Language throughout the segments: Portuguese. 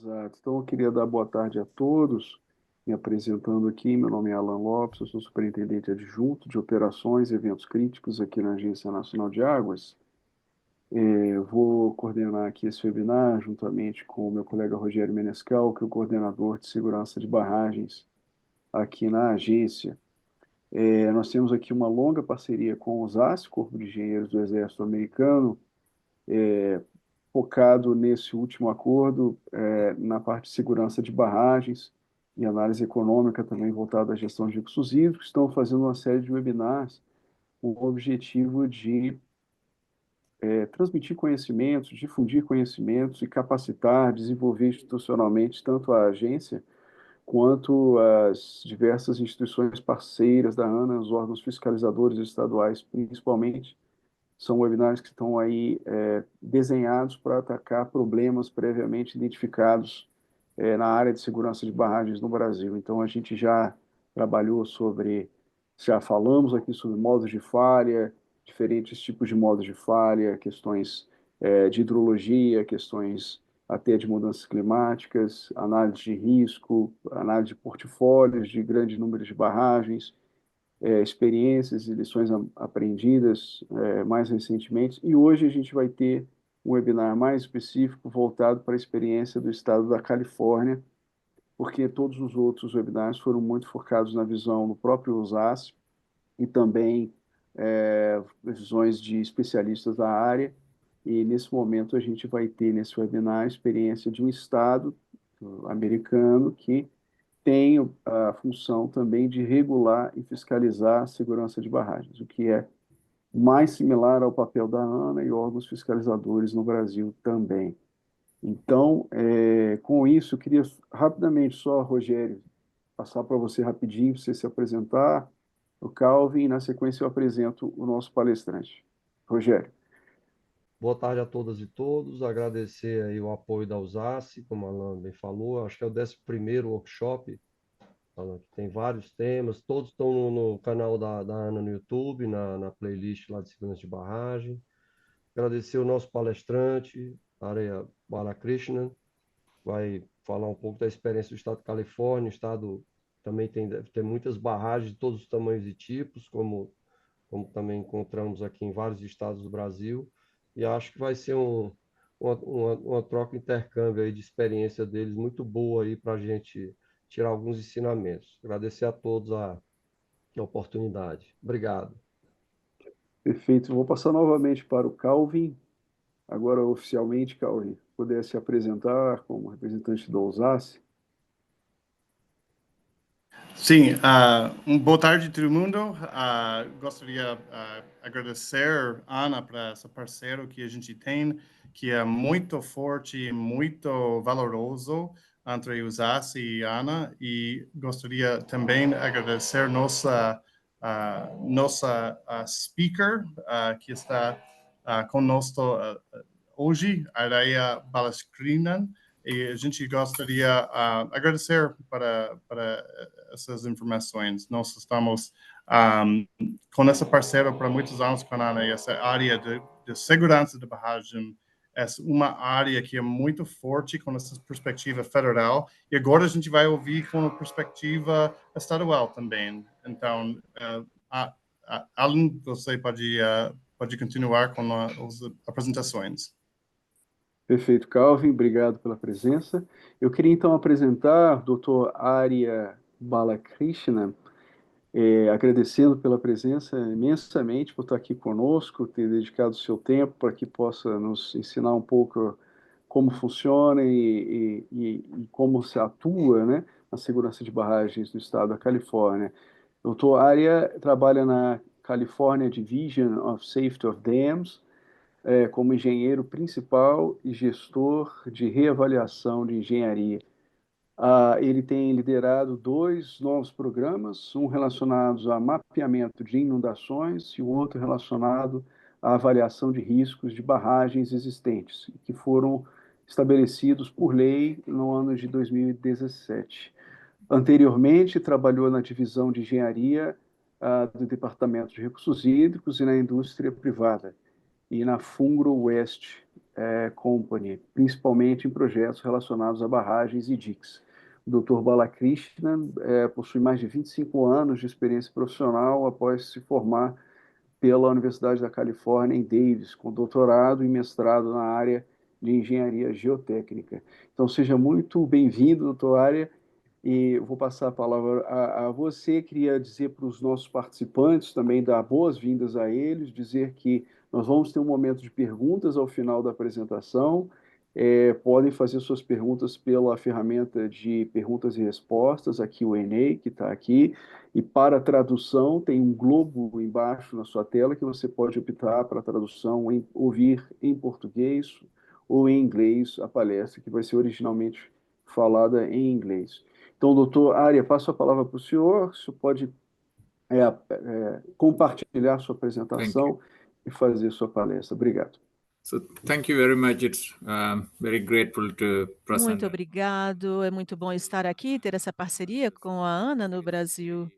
Exato. Então, eu queria dar boa tarde a todos, me apresentando aqui. Meu nome é Alan Lopes, eu sou superintendente adjunto de operações e eventos críticos aqui na Agência Nacional de Águas. Eu vou coordenar aqui esse webinar juntamente com o meu colega Rogério Menescal, que é o coordenador de segurança de barragens aqui na agência. Nós temos aqui uma longa parceria com o OSASC, Corpo de Engenheiros do Exército Americano, focado nesse último acordo, na parte de segurança de barragens e análise econômica também voltada à gestão de recursos hídricos. Estão fazendo uma série de webinars com o objetivo de transmitir conhecimentos, difundir conhecimentos e capacitar, desenvolver institucionalmente tanto a agência quanto as diversas instituições parceiras da ANA, os órgãos fiscalizadores estaduais, principalmente. São webinars que estão aí desenhados para atacar problemas previamente identificados na área de segurança de barragens no Brasil. Então, a gente já trabalhou já falamos aqui sobre modos de falha, diferentes tipos de modos de falha, questões de hidrologia, questões até de mudanças climáticas, análise de risco, análise de portfólios de grande número de barragens, experiências e lições aprendidas mais recentemente. E hoje a gente vai ter um webinar mais específico voltado para a experiência do estado da Califórnia, porque todos os outros webinars foram muito focados na visão do próprio USASP e também visões de especialistas da área. E nesse momento a gente vai ter nesse webinar a experiência de um estado americano que tem a função também de regular e fiscalizar a segurança de barragens, o que é mais similar ao papel da ANA e órgãos fiscalizadores no Brasil também. Então, com isso, eu queria rapidamente só, Rogério, passar para você rapidinho, para você se apresentar, o Calvin, e na sequência eu apresento o nosso palestrante. Rogério. Boa tarde a todas e todos. Agradecer aí o apoio da USASC, como a Alan bem falou. Acho que é o 11º workshop, Alan, que tem vários temas. Todos estão no canal da Ana no YouTube, na playlist lá de segurança de barragem. Agradecer o nosso palestrante, Arya Balakrishnan, vai falar um pouco da experiência do estado de Califórnia. O estado também deve ter muitas barragens de todos os tamanhos e tipos, como também encontramos aqui em vários estados do Brasil. E acho que vai ser uma troca, intercâmbio aí de experiência deles muito boa aí para a gente tirar alguns ensinamentos. Agradecer a todos a oportunidade. Obrigado. Perfeito. Vou passar novamente para o Calvin. Agora, oficialmente, Calvin, puder se apresentar como representante do OSASC. Sim, boa tarde a todo mundo. Gostaria de agradecer a Ana para esse parceiro que a gente tem, que é muito forte e muito valoroso entre o ZAS e a Ana. E gostaria também de agradecer nossa speaker que está conosco hoje, Araya Balakrishnan. E a gente gostaria de agradecer para essas informações. Nós estamos com essa parceira para muitos anos com a ANA, e essa área de segurança de barragem é uma área que é muito forte com essa perspectiva federal, e agora a gente vai ouvir com a perspectiva estadual também. Então, Alan, você pode continuar com as apresentações. Perfeito, Calvin, obrigado pela presença. Eu queria então apresentar o Dr. Arya Balakrishnan, agradecendo pela presença imensamente, por estar aqui conosco, ter dedicado o seu tempo para que possa nos ensinar um pouco como funciona e como se atua, né, na segurança de barragens do estado da Califórnia. O Dr. Arya trabalha na California Division of Safety of Dams, como engenheiro principal e gestor de reavaliação de engenharia. Ele tem liderado 2 novos programas, um relacionado a mapeamento de inundações e o outro relacionado à avaliação de riscos de barragens existentes, que foram estabelecidos por lei no ano de 2017. Anteriormente, trabalhou na divisão de engenharia do Departamento de Recursos Hídricos e na indústria privada, e na Fungro West, Company, principalmente em projetos relacionados a barragens e diques. O Dr. Balakrishnan possui mais de 25 anos de experiência profissional após se formar pela Universidade da Califórnia em Davis, com doutorado e mestrado na área de engenharia geotécnica. Então, seja muito bem-vindo, doutor Arya, e vou passar a palavra a você. Queria dizer para os nossos participantes também dar boas-vindas a eles, dizer que nós vamos ter um momento de perguntas ao final da apresentação. Podem fazer suas perguntas pela ferramenta de perguntas e respostas, aqui o Q&A, que está aqui. E para a tradução, tem um globo embaixo na sua tela que você pode optar para a tradução, ouvir em português ou em inglês a palestra, que vai ser originalmente falada em inglês. Então, doutor Arya, passo a palavra para o senhor. O senhor pode compartilhar sua apresentação e fazer sua palestra. Obrigado. So thank you very much. It's very grateful to present. Muito obrigado. É muito bom estar aqui, ter essa parceria com a Ana no Brasil.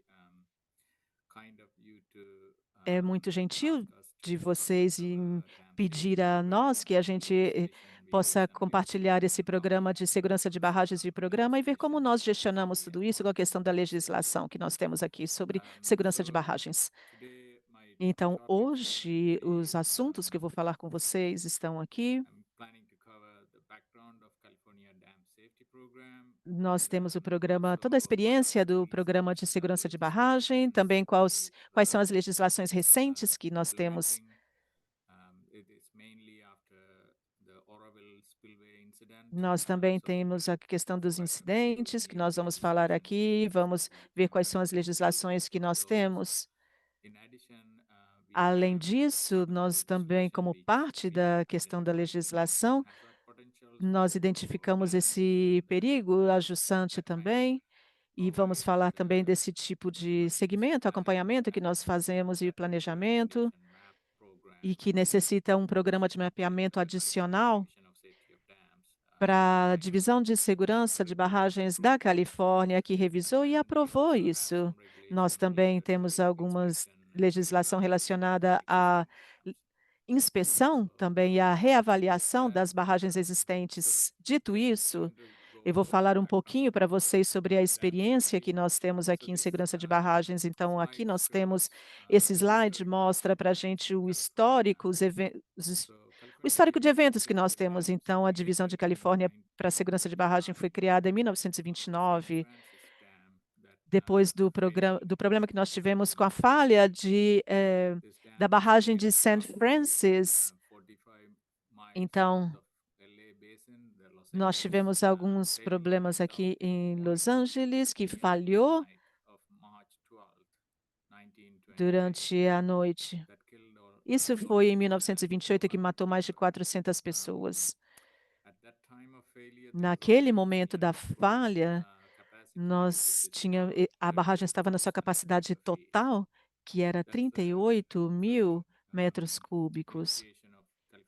É muito gentil de vocês em pedir a nós que a gente possa compartilhar esse programa de segurança de barragens de programa e ver como nós gestionamos tudo isso com a questão da legislação que nós temos aqui sobre segurança de barragens. Então, hoje, os assuntos que eu vou falar com vocês estão aqui. Nós temos o programa, toda a experiência do programa de segurança de barragem, também quais são as legislações recentes que nós temos. Nós também temos a questão dos incidentes, que nós vamos falar aqui, vamos ver quais são as legislações que nós temos. Além disso, nós também, como parte da questão da legislação, nós identificamos esse perigo ajussante também, e vamos falar também desse tipo de segmento, acompanhamento que nós fazemos e o planejamento, e que necessita um programa de mapeamento adicional para a Divisão de Segurança de Barragens da Califórnia, que revisou e aprovou isso. Nós também temos algumas legislação relacionada à inspeção também e à reavaliação das barragens existentes. Dito isso, eu vou falar um pouquinho para vocês sobre a experiência que nós temos aqui em segurança de barragens. Então, aqui nós temos esse slide, mostra para a gente o histórico, o histórico de eventos que nós temos. Então, a Divisão de Califórnia para a Segurança de Barragem foi criada em 1929, depois do problema que nós tivemos com a falha da barragem de St. Francis. Então, nós tivemos alguns problemas aqui em Los Angeles, que falhou durante a noite. Isso foi em 1928, que matou mais de 400 pessoas. Naquele momento da falha, a barragem estava na sua capacidade total, que era 38 mil metros cúbicos.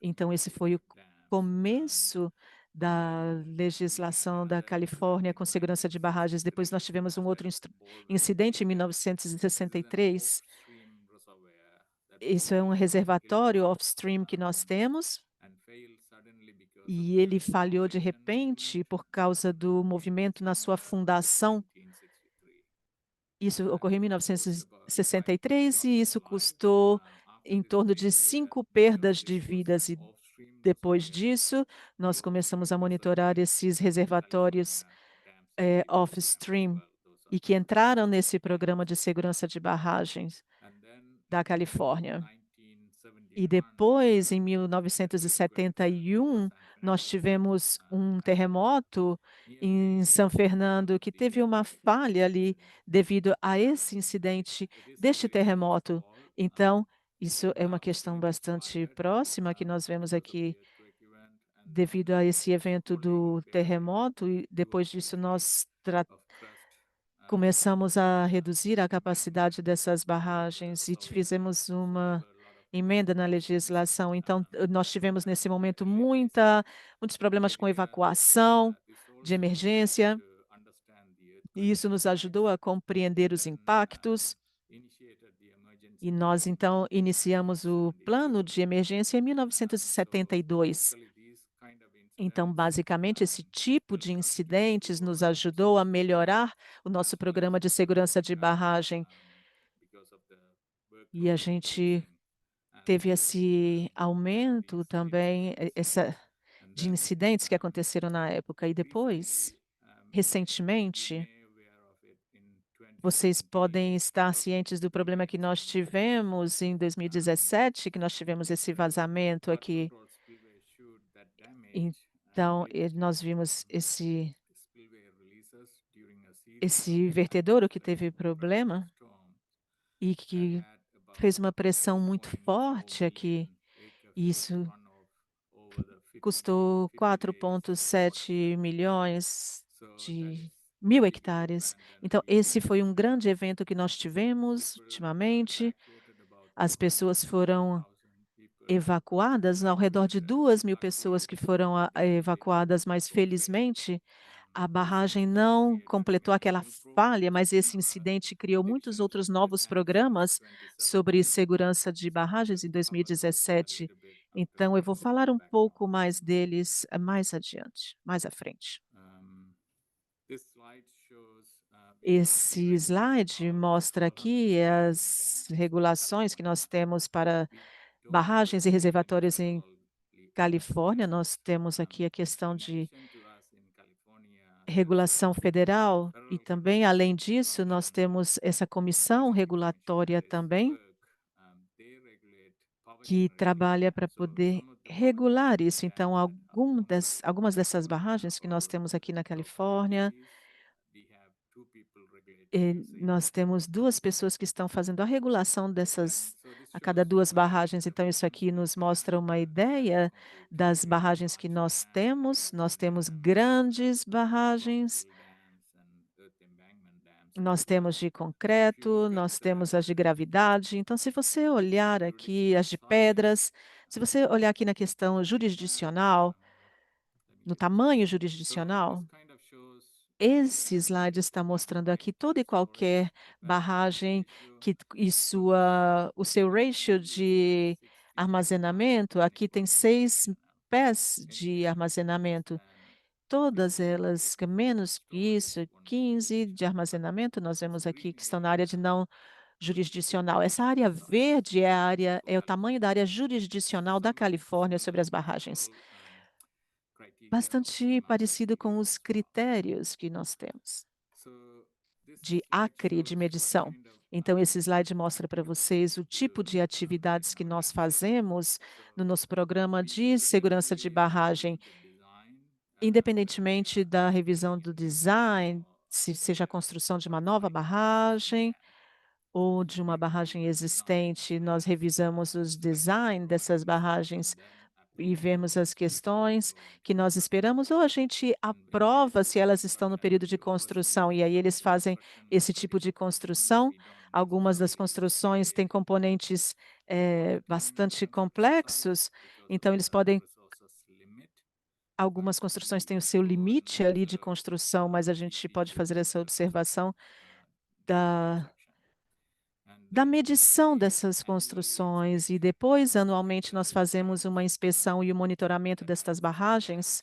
Então, esse foi o começo da legislação da Califórnia com segurança de barragens. Depois nós tivemos um outro incidente em 1963. Isso é um reservatório off-stream que nós temos, e ele falhou de repente por causa do movimento na sua fundação. Isso ocorreu em 1963 e isso custou em torno de 5 perdas de vidas. E depois disso, nós começamos a monitorar esses reservatórios off-stream e que entraram nesse programa de segurança de barragens da Califórnia. E depois, em 1971, nós tivemos um terremoto em São Fernando, que teve uma falha ali devido a esse incidente deste terremoto. Então, isso é uma questão bastante próxima que nós vemos aqui devido a esse evento do terremoto. E depois disso, nós começamos a reduzir a capacidade dessas barragens e fizemos uma emenda na legislação. Então, nós tivemos nesse momento muitos problemas com evacuação de emergência, e isso nos ajudou a compreender os impactos. E nós, então, iniciamos o plano de emergência em 1972. Então, basicamente, esse tipo de incidentes nos ajudou a melhorar o nosso programa de segurança de barragem. E a gente teve esse aumento também, de incidentes que aconteceram na época. E depois, recentemente, vocês podem estar cientes do problema que nós tivemos em 2017, que nós tivemos esse vazamento aqui. Então, nós vimos esse vertedouro que teve problema e que fez uma pressão muito forte aqui. E isso custou 4,7 milhões de 1.000 hectares. Então, esse foi um grande evento que nós tivemos ultimamente. As pessoas foram evacuadas, ao redor de 2.000 pessoas que foram evacuadas, mas felizmente a barragem não completou aquela falha, mas esse incidente criou muitos outros novos programas sobre segurança de barragens em 2017. Então, eu vou falar um pouco mais deles mais adiante, mais à frente. Esse slide mostra aqui as regulações que nós temos para barragens e reservatórios em Califórnia. Nós temos aqui a questão de regulação federal e também, além disso, nós temos essa comissão regulatória também, que trabalha para poder regular isso. Então, algumas dessas barragens que nós temos aqui na Califórnia, nós temos 2 pessoas que estão fazendo a regulação dessas a cada 2 barragens. Então, isso aqui nos mostra uma ideia das barragens que nós temos. Nós temos grandes barragens, nós temos de concreto, nós temos as de gravidade. Então, se você olhar aqui as de pedras, se você olhar aqui na questão jurisdicional, no tamanho jurisdicional, esse slide está mostrando aqui toda e qualquer barragem o seu ratio de armazenamento. Aqui tem 6 pés de armazenamento. Todas elas, que menos que isso, 15 de armazenamento, nós vemos aqui que estão na área de não jurisdicional. Essa área verde é o tamanho da área jurisdicional da Califórnia sobre as barragens. Bastante parecido com os critérios que nós temos de acre de medição. Então, esse slide mostra para vocês o tipo de atividades que nós fazemos no nosso programa de segurança de barragem, independentemente da revisão do design, seja a construção de uma nova barragem ou de uma barragem existente. Nós revisamos os design dessas barragens e vemos as questões que nós esperamos, ou a gente aprova se elas estão no período de construção, e aí eles fazem esse tipo de construção. Algumas das construções têm componentes bastante complexos, então eles podem. Algumas construções têm o seu limite ali de construção, mas a gente pode fazer essa observação da medição dessas construções e depois, anualmente, nós fazemos uma inspeção e o monitoramento destas barragens,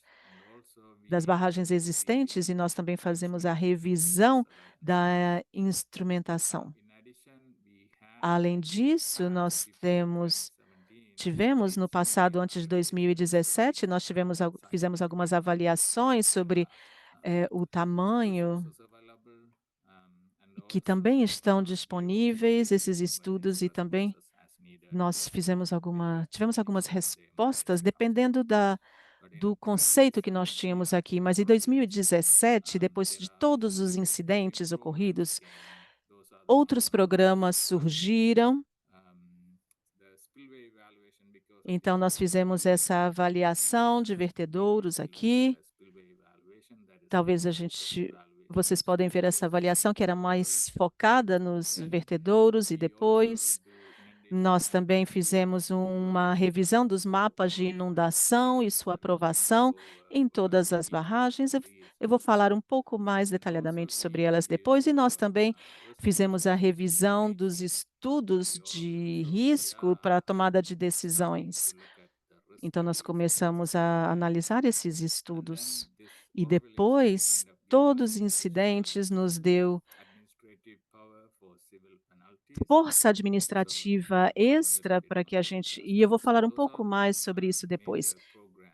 das barragens existentes, e nós também fazemos a revisão da instrumentação. Além disso, nós tivemos no passado, antes de 2017, nós fizemos algumas avaliações sobre o tamanho que também estão disponíveis, esses estudos, e também nós tivemos algumas respostas, dependendo do conceito que nós tínhamos aqui. Mas em 2017, depois de todos os incidentes ocorridos, outros programas surgiram. Então, nós fizemos essa avaliação de vertedouros aqui. Talvez vocês podem ver essa avaliação que era mais focada nos vertedouros, e depois nós também fizemos uma revisão dos mapas de inundação e sua aprovação em todas as barragens. Eu vou falar um pouco mais detalhadamente sobre elas depois, e nós também fizemos a revisão dos estudos de risco para a tomada de decisões. Então, nós começamos a analisar esses estudos e depois todos os incidentes nos deu força administrativa extra para que a gente e eu vou falar um pouco mais sobre isso depois.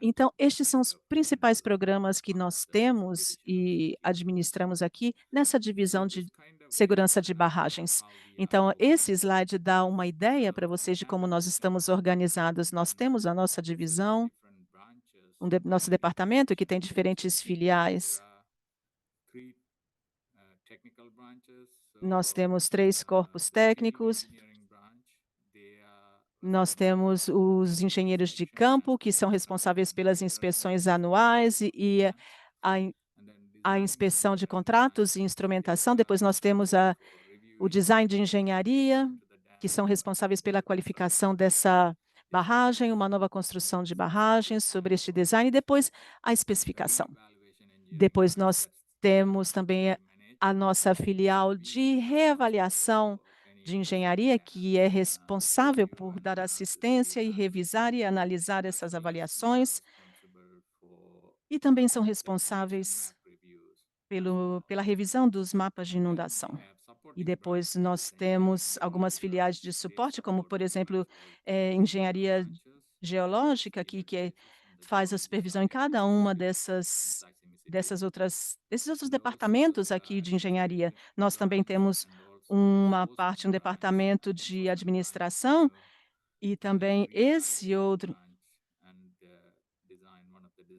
Então, estes são os principais programas que nós temos e administramos aqui nessa divisão de segurança de barragens. Então, esse slide dá uma ideia para vocês de como nós estamos organizados. Nós temos a nossa divisão, nosso departamento, que tem diferentes filiais. Nós temos 3 corpos técnicos. Nós temos os engenheiros de campo, que são responsáveis pelas inspeções anuais e a a inspeção de contratos e instrumentação. Depois nós temos o design de engenharia, que são responsáveis pela qualificação dessa barragem, uma nova construção de barragens sobre este design, e depois a especificação. Depois nós temos também a nossa filial de reavaliação de engenharia, que é responsável por dar assistência e revisar e analisar essas avaliações, e também são responsáveis pela revisão dos mapas de inundação. E depois nós temos algumas filiais de suporte, como, por exemplo, engenharia geológica, que faz a supervisão em cada uma desses outros departamentos aqui de engenharia. Nós também temos um departamento de administração, e também esse outro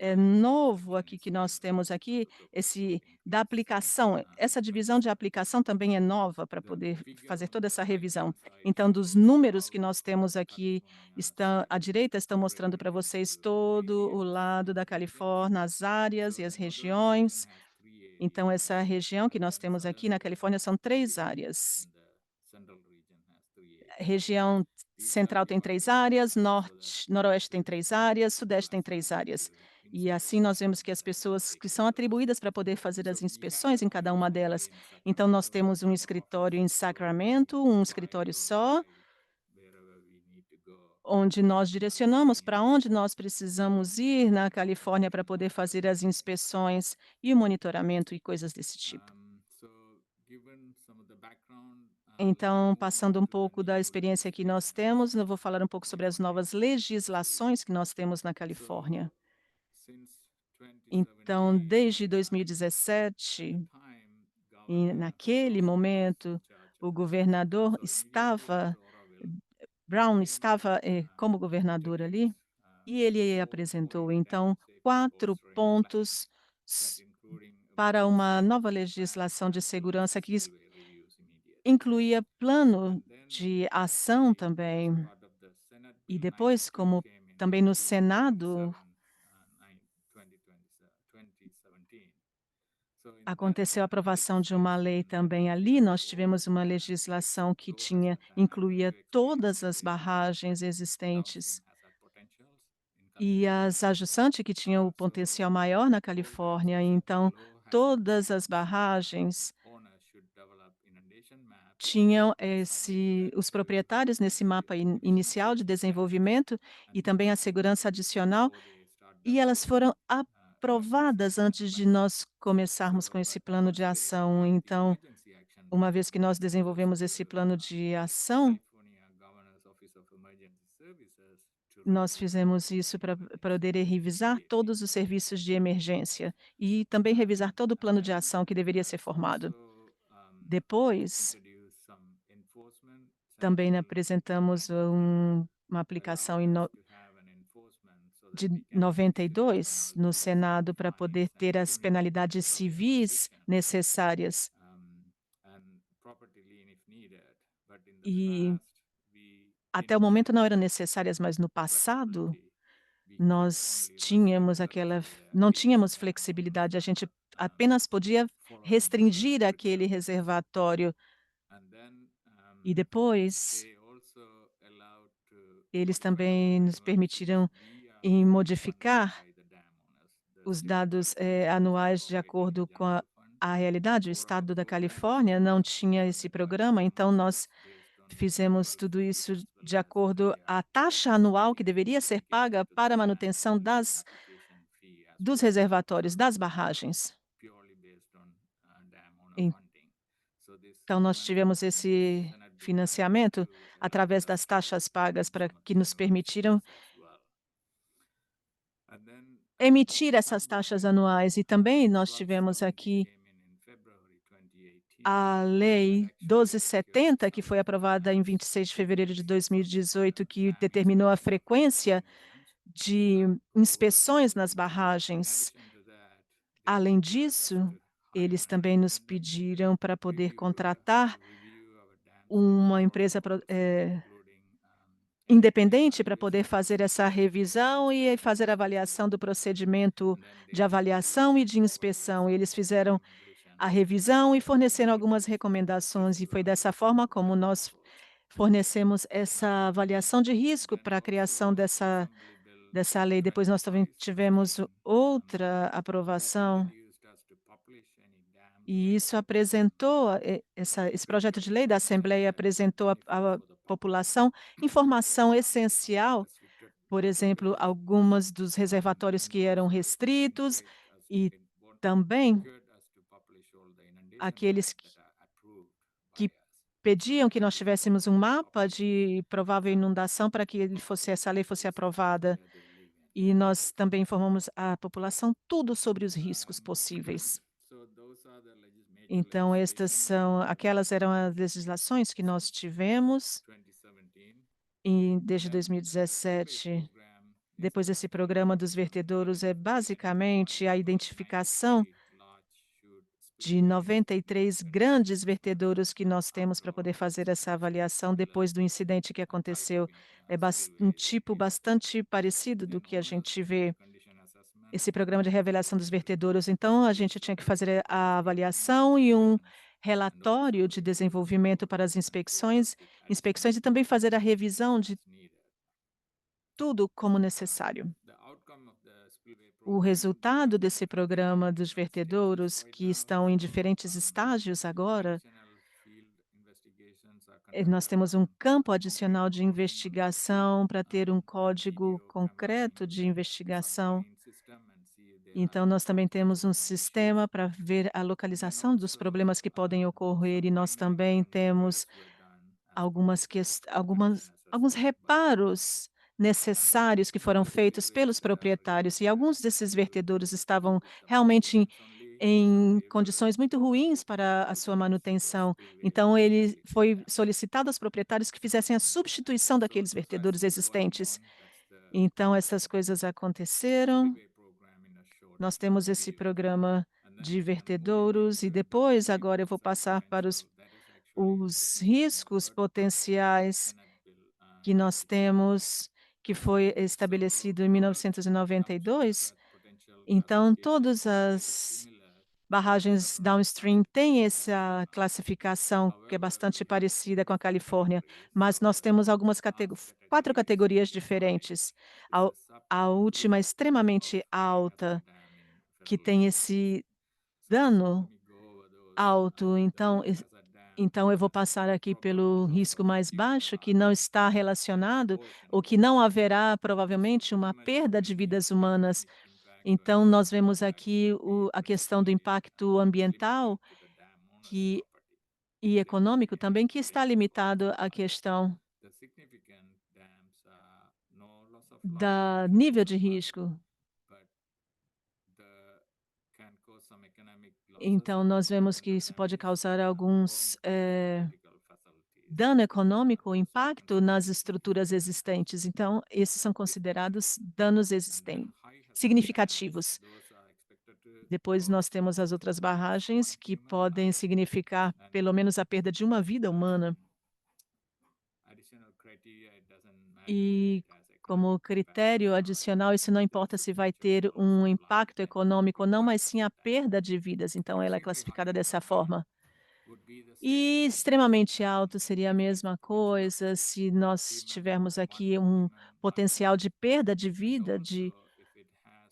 é novo aqui que nós temos aqui, esse da aplicação. Essa divisão de aplicação também é nova para poder fazer toda essa revisão. Então, dos números que nós temos aqui, à direita, estão mostrando para vocês todo o lado da Califórnia, as áreas e as regiões. Então, essa região que nós temos aqui na Califórnia são 3 áreas. A região central tem 3 áreas, noroeste tem 3 áreas, sudeste tem 3 áreas. E assim nós vemos que as pessoas que são atribuídas para poder fazer as inspeções em cada uma delas. Então, nós temos um escritório em Sacramento, um escritório só, onde nós direcionamos para onde nós precisamos ir na Califórnia para poder fazer as inspeções e o monitoramento e coisas desse tipo. Então, passando um pouco da experiência que nós temos, eu vou falar um pouco sobre as novas legislações que nós temos na Califórnia. Então, desde 2017, e naquele momento, o governador Brown estava como governador ali, e ele apresentou, então, 4 pontos para uma nova legislação de segurança que incluía plano de ação também. E depois, como também no Senado, aconteceu a aprovação de uma lei também ali. Nós tivemos uma legislação que incluía todas as barragens existentes e as ajussantes que tinham o potencial maior na Califórnia. Então, todas as barragens tinham os proprietários nesse mapa inicial de desenvolvimento e também a segurança adicional, e elas foram aprovadas antes de nós começarmos com esse plano de ação. Então, uma vez que nós desenvolvemos esse plano de ação, nós fizemos isso para poder revisar todos os serviços de emergência e também revisar todo o plano de ação que deveria ser formado. Depois, também apresentamos uma aplicação de 92 no Senado para poder ter as penalidades civis necessárias. E até o momento não eram necessárias, mas no passado não tínhamos flexibilidade, a gente apenas podia restringir aquele reservatório. E depois eles também nos permitiram modificar os dados anuais de acordo com a realidade. O estado da Califórnia não tinha esse programa, então nós Fizemos tudo isso de acordo à taxa anual que deveria ser paga para a manutenção dos reservatórios, das barragens. Então, nós tivemos esse financiamento através das taxas pagas que nos permitiram emitir essas taxas anuais. E também nós tivemos aqui a Lei 1270, que foi aprovada em 26 de fevereiro de 2018, que determinou a frequência de inspeções nas barragens. Além disso, eles também nos pediram para poder contratar uma empresa independente para poder fazer essa revisão e fazer a avaliação do procedimento de avaliação e de inspeção. Eles fizeram a revisão e forneceram algumas recomendações, e foi dessa forma como nós fornecemos essa avaliação de risco para a criação dessa lei. Depois nós também tivemos outra aprovação, e isso apresentou, esse projeto de lei da Assembleia apresentou à população informação essencial, por exemplo, algumas dos reservatórios que eram restritos e também aqueles que pediam que nós tivéssemos um mapa de provável inundação para que essa lei fosse aprovada. E nós também informamos a população tudo sobre os riscos possíveis. Então, aquelas eram as legislações que nós tivemos desde 2017. Depois, esse programa dos vertedouros é basicamente a identificação de 93 grandes vertedouros que nós temos para poder fazer essa avaliação depois do incidente que aconteceu. É um tipo bastante parecido do que a gente vê, esse programa de revelação dos vertedouros. Então, a gente tinha que fazer a avaliação e um relatório de desenvolvimento para as inspeções e também fazer a revisão de tudo como necessário. O resultado desse programa dos vertedouros, que estão em diferentes estágios agora, nós temos um campo adicional de investigação para ter um código concreto de investigação. Então, nós também temos um sistema para ver a localização dos problemas que podem ocorrer, e nós também temos alguns reparos necessários que foram feitos pelos proprietários, e alguns desses vertedouros estavam realmente em condições muito ruins para a sua manutenção. Então, ele foi solicitado aos proprietários que fizessem a substituição daqueles vertedouros existentes. Então, essas coisas aconteceram. Nós temos esse programa de vertedouros, e depois, agora eu vou passar para os riscos potenciais que nós temos, que foi estabelecido em 1992. Então, todas as barragens downstream têm essa classificação que é bastante parecida com a Califórnia, mas nós temos quatro categorias diferentes. A, a última é extremamente alta, que tem esse dano alto. Então, eu vou passar aqui pelo risco mais baixo, que não está relacionado, ou que não haverá provavelmente uma perda de vidas humanas. Então, nós vemos aqui a questão do impacto ambiental e econômico também, que está limitado à questão da nível de risco. Então, nós vemos que isso pode causar alguns dano econômico, impacto nas estruturas existentes. Então, esses são considerados danos existentes, significativos. Depois nós temos as outras barragens que podem significar pelo menos a perda de uma vida humana. E como critério adicional, isso não importa se vai ter um impacto econômico ou não, mas sim a perda de vidas. Então, ela é classificada dessa forma. E extremamente alto seria a mesma coisa se nós tivermos aqui um potencial de perda de vida de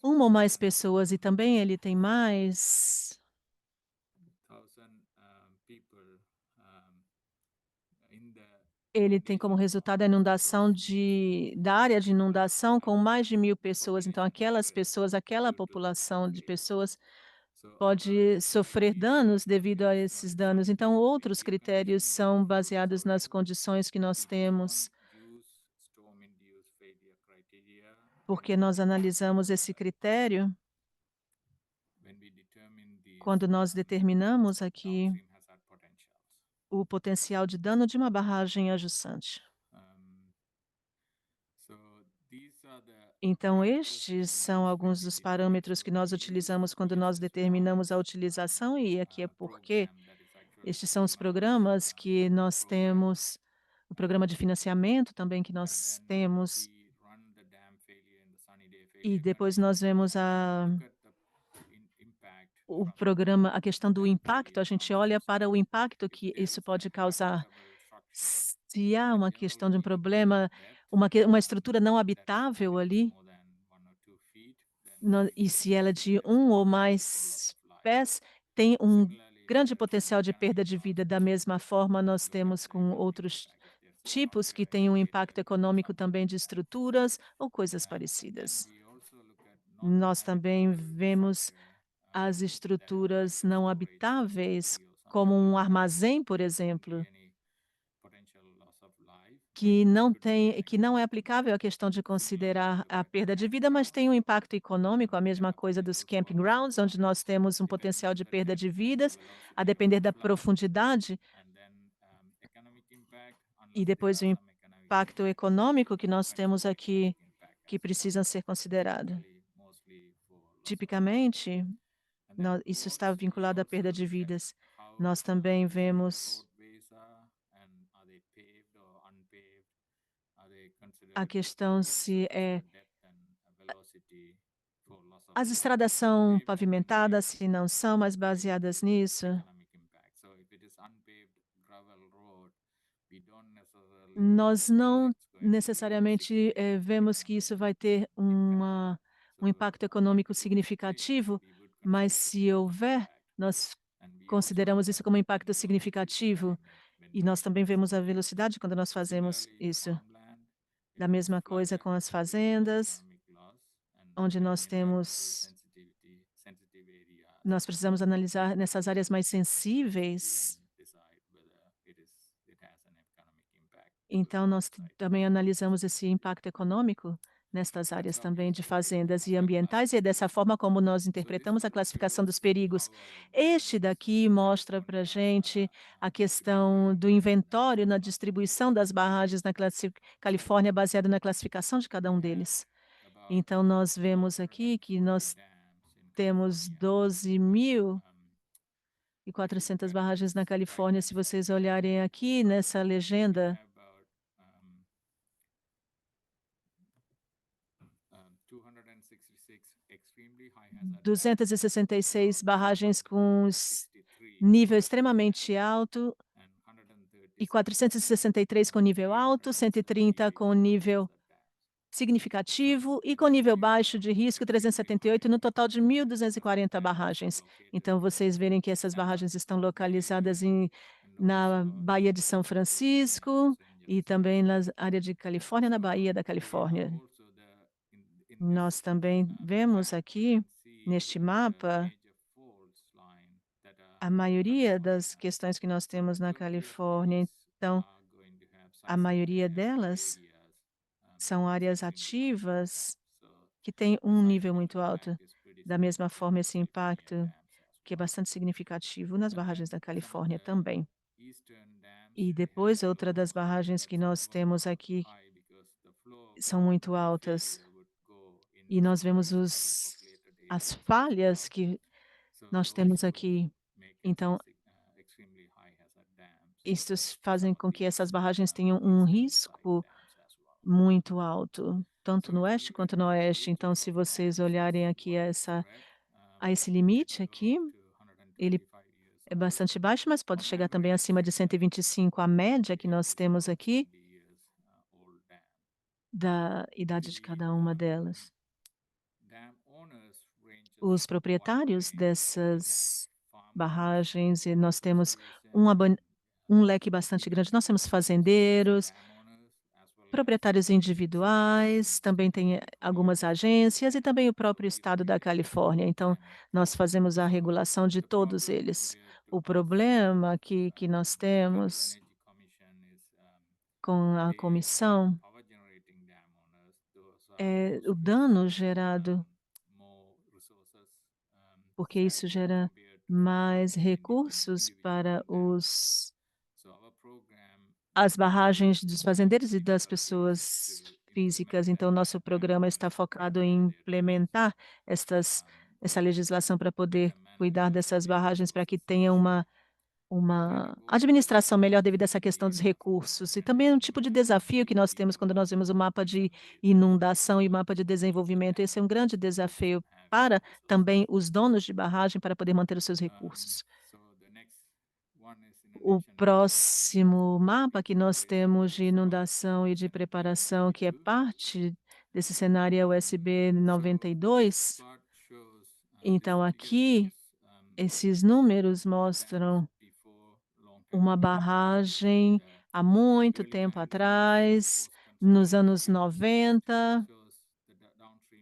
uma ou mais pessoas, e também ele tem mais. ele tem como resultado a inundação da área de inundação com mais de 1.000 pessoas. Então, aquelas pessoas, aquela população de pessoas pode sofrer danos devido a esses danos. Então, outros critérios são baseados nas condições que nós temos, porque nós analisamos esse critério quando nós determinamos aqui o potencial de dano de uma barragem ajussante. Então, estes são alguns dos parâmetros que nós utilizamos quando nós determinamos a utilização, e aqui é porque estes são os programas que nós temos, o programa de financiamento também que nós temos, e depois nós vemos o programa, a questão do impacto, a gente olha para o impacto que isso pode causar. Se há uma questão de um problema, uma estrutura não habitável ali, e se ela é de 1 ou mais pés, tem um grande potencial de perda de vida. Da mesma forma, nós temos com outros tipos que têm um impacto econômico também de estruturas ou coisas parecidas. Nós também vemos as estruturas não habitáveis, como um armazém, por exemplo, que não é aplicável à questão de considerar a perda de vida, mas tem um impacto econômico, a mesma coisa dos camping grounds, onde nós temos um potencial de perda de vidas, a depender da profundidade, e depois o impacto econômico que nós temos aqui, que precisa ser considerado. Tipicamente, isso está vinculado à perda de vidas. Nós também vemos a questão se as estradas são pavimentadas, se não são, mas baseadas nisso. Nós não necessariamente vemos que isso vai ter um impacto econômico significativo, mas se houver, nós consideramos isso como impacto significativo. E nós também vemos a velocidade quando nós fazemos isso. Da mesma coisa com as fazendas, onde nós precisamos analisar nessas áreas mais sensíveis. Então, nós também analisamos esse impacto econômico nestas áreas também de fazendas e ambientais, e é dessa forma como nós interpretamos a classificação dos perigos. Este daqui mostra para a gente a questão do inventório na distribuição das barragens na Califórnia, baseado na classificação de cada um deles. Então, nós vemos aqui que nós temos 12.400 barragens na Califórnia. Se vocês olharem aqui nessa legenda, 266 barragens com nível extremamente alto e 463 com nível alto, 130 com nível significativo e com nível baixo de risco, 378, no total de 1.240 barragens. Então, vocês verem que essas barragens estão localizadas na Baía de São Francisco e também na área de Califórnia, na Baía da Califórnia. Nós também vemos aqui, neste mapa, a maioria das questões que nós temos na Califórnia. Então, a maioria delas são áreas ativas que têm um nível muito alto. Da mesma forma, esse impacto, que é bastante significativo nas barragens da Califórnia também. E depois, outra das barragens que nós temos aqui são muito altas. E nós vemos as falhas que nós temos aqui. Então, estes fazem com que essas barragens tenham um risco muito alto, tanto no oeste quanto no oeste. Então, se vocês olharem aqui a esse limite aqui, ele é bastante baixo, mas pode chegar também acima de 125, a média que nós temos aqui da idade de cada uma delas. Os proprietários dessas barragens, e nós temos um leque bastante grande. Nós temos fazendeiros, proprietários individuais, também tem algumas agências e também o próprio estado da Califórnia. Então, nós fazemos a regulação de todos eles. O problema que nós temos com a comissão é o dano gerado, porque isso gera mais recursos para as barragens dos fazendeiros e das pessoas físicas. Então, nosso programa está focado em implementar essa legislação para poder cuidar dessas barragens, para que tenha uma administração melhor devido a essa questão dos recursos. E também é um tipo de desafio que nós temos quando nós vemos o mapa de inundação e mapa de desenvolvimento. Esse é um grande desafio para também os donos de barragem para poder manter os seus recursos. O próximo mapa que nós temos de inundação e de preparação, que é parte desse cenário, é o SB 92. Então, aqui, esses números mostram uma barragem há muito tempo atrás, nos anos 90,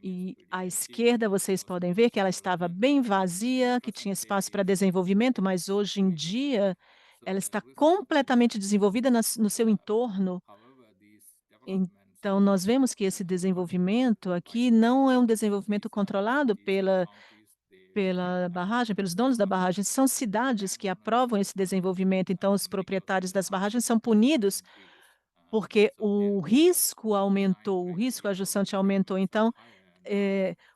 e à esquerda vocês podem ver que ela estava bem vazia, que tinha espaço para desenvolvimento, mas hoje em dia ela está completamente desenvolvida no seu entorno. Então, nós vemos que esse desenvolvimento aqui não é um desenvolvimento controlado pela barragem, pelos donos da barragem, são cidades que aprovam esse desenvolvimento, então os proprietários das barragens são punidos porque o risco aumentou, o risco ajustante aumentou. Então,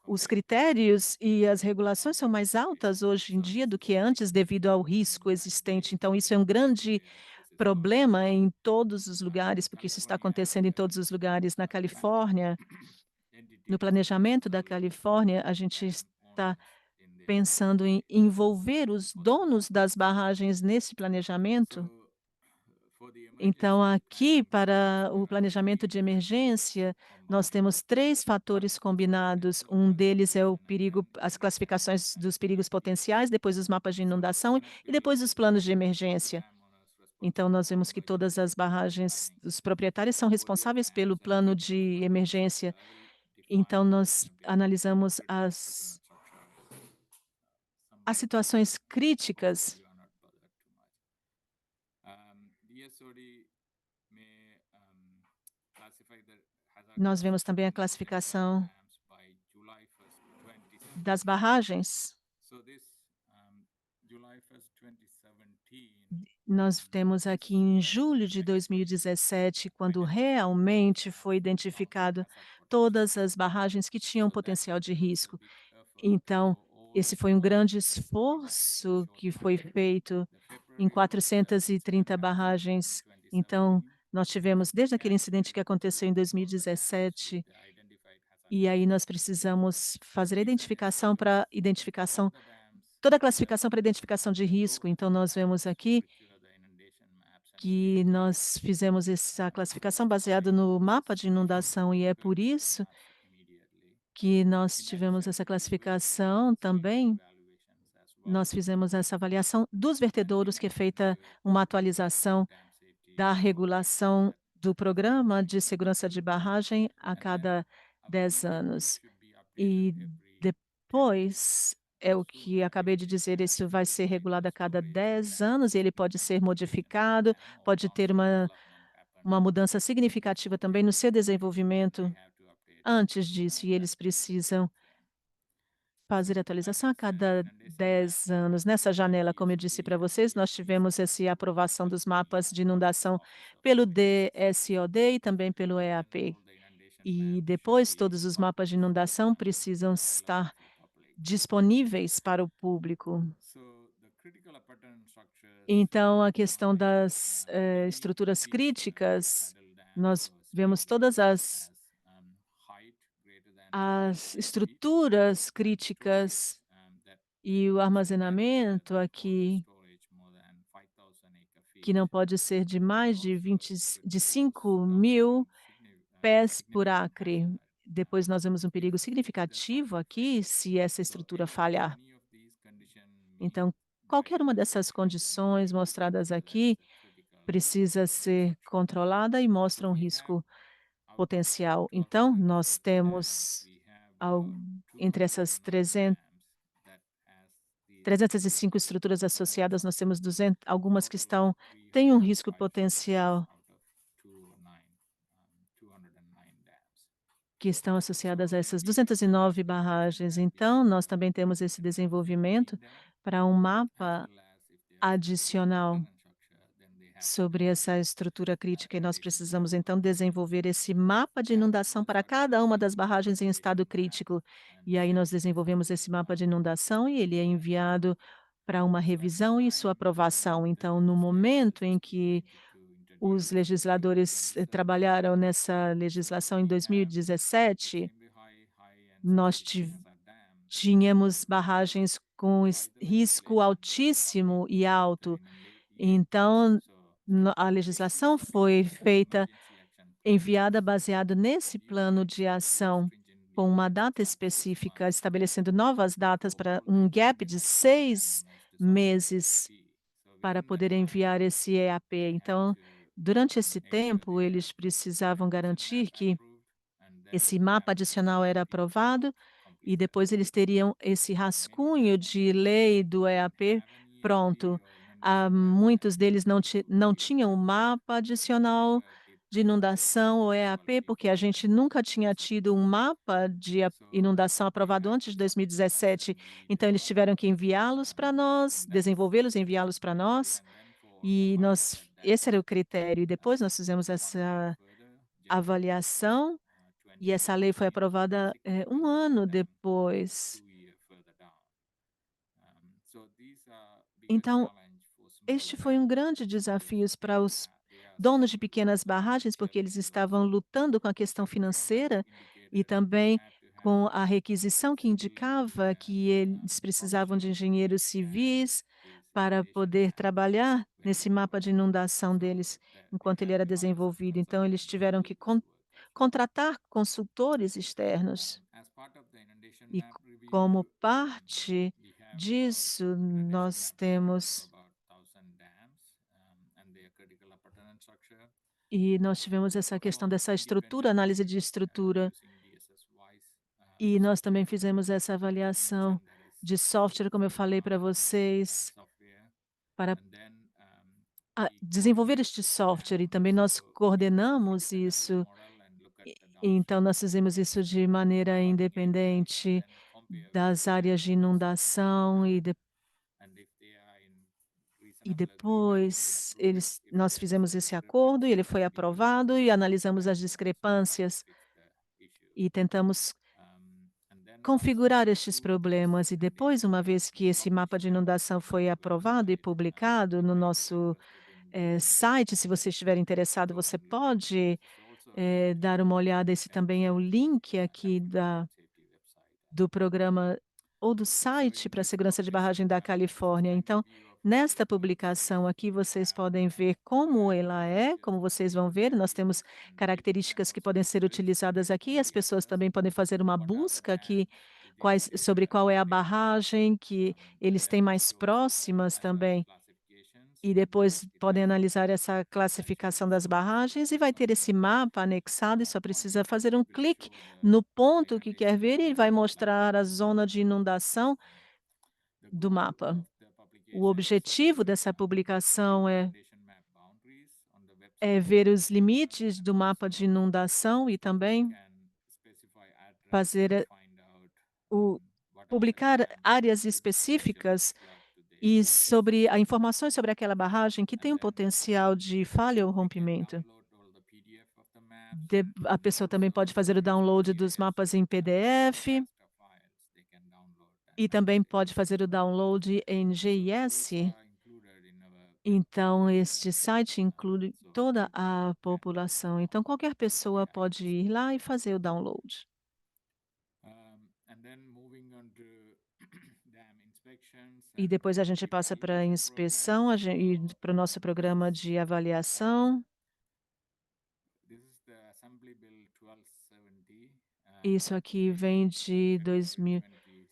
os critérios e as regulações são mais altas hoje em dia do que antes devido ao risco existente. Então, isso é um grande problema em todos os lugares, porque isso está acontecendo em todos os lugares. Na Califórnia, no planejamento da Califórnia, a gente está pensando em envolver os donos das barragens nesse planejamento. Então, aqui, para o planejamento de emergência, nós temos 3 fatores combinados. Um deles é o perigo, as classificações dos perigos potenciais, depois os mapas de inundação e depois os planos de emergência. Então, nós vemos que todas as barragens, os proprietários são responsáveis pelo plano de emergência. Então, nós analisamos as situações críticas. Nós vemos também a classificação das barragens. Nós temos aqui em julho de 2017, quando realmente foi identificado todas as barragens que tinham potencial de risco. Então, esse foi um grande esforço que foi feito em 430 barragens. Então, nós tivemos, desde aquele incidente que aconteceu em 2017, e aí nós precisamos fazer a identificação para identificação, toda a classificação para identificação de risco. Então, nós vemos aqui que nós fizemos essa classificação baseada no mapa de inundação, e é por isso que nós tivemos essa classificação também. Nós fizemos essa avaliação dos vertedouros, que é feita uma atualização da regulação do programa de segurança de barragem a cada 10 anos. E depois, é o que acabei de dizer, isso vai ser regulado a cada 10 anos, e ele pode ser modificado, pode ter uma mudança significativa também no seu desenvolvimento antes disso, e eles precisam fazer atualização a cada 10 anos. Nessa janela, como eu disse para vocês, nós tivemos essa aprovação dos mapas de inundação pelo DSOD e também pelo EAP. E depois, todos os mapas de inundação precisam estar disponíveis para o público. Então, a questão das estruturas críticas, nós vemos todas as estruturas críticas e o armazenamento aqui, que não pode ser de mais de 5.000 pés por acre. Depois nós vemos um perigo significativo aqui se essa estrutura falhar. Então, qualquer uma dessas condições mostradas aqui precisa ser controlada e mostra um risco potencial. Então, nós temos, entre essas 305 estruturas associadas, nós temos 200, algumas que têm um risco potencial que estão associadas a essas 209 barragens. Então, nós também temos esse desenvolvimento para um mapa adicional sobre essa estrutura crítica e nós precisamos então desenvolver esse mapa de inundação para cada uma das barragens em estado crítico. E aí nós desenvolvemos esse mapa de inundação e ele é enviado para uma revisão e sua aprovação. Então, no momento em que os legisladores trabalharam nessa legislação em 2017, nós tínhamos barragens com risco altíssimo e alto. Então, a legislação foi enviada baseada nesse plano de ação, com uma data específica, estabelecendo novas datas para um gap de 6 meses para poder enviar esse EAP. Então, durante esse tempo, eles precisavam garantir que esse mapa adicional era aprovado e depois eles teriam esse rascunho de lei do EAP pronto. Muitos deles não tinham o mapa adicional de inundação ou EAP, porque a gente nunca tinha tido um mapa de inundação aprovado antes de 2017. Então, eles tiveram que enviá-los para nós, desenvolvê-los, enviá-los para nós. E esse era o critério. E depois nós fizemos essa avaliação e essa lei foi aprovada um ano depois. Então, este foi um grande desafio para os donos de pequenas barragens, porque eles estavam lutando com a questão financeira e também com a requisição que indicava que eles precisavam de engenheiros civis para poder trabalhar nesse mapa de inundação deles enquanto ele era desenvolvido. Então, eles tiveram que contratar consultores externos. E como parte disso, nós temos nós tivemos essa questão dessa estrutura, análise de estrutura, e nós também fizemos essa avaliação de software, como eu falei para vocês, para desenvolver este software, e também nós coordenamos isso. Então, nós fizemos isso de maneira independente das áreas de inundação e depois nós fizemos esse acordo e ele foi aprovado e analisamos as discrepâncias e tentamos configurar estes problemas. E depois, uma vez que esse mapa de inundação foi aprovado e publicado no nosso site, se você estiver interessado, você pode dar uma olhada. Esse também é o link aqui do programa ou do site para a segurança de barragem da Califórnia. Então, nesta publicação aqui, vocês podem ver como ela é, como vocês vão ver, nós temos características que podem ser utilizadas aqui, as pessoas também podem fazer uma busca aqui sobre qual é a barragem que eles têm mais próximas também. E depois podem analisar essa classificação das barragens e vai ter esse mapa anexado e só precisa fazer um clique no ponto que quer ver e vai mostrar a zona de inundação do mapa. O objetivo dessa publicação é ver os limites do mapa de inundação e também fazer publicar áreas específicas e sobre informações sobre aquela barragem que tem um potencial de falha ou rompimento. A pessoa também pode fazer o download dos mapas em PDF e também pode fazer o download em GIS. Então, este site inclui toda a população. Então, qualquer pessoa pode ir lá e fazer o download. E depois a gente passa para a inspeção e para o nosso programa de avaliação. Isso aqui vem de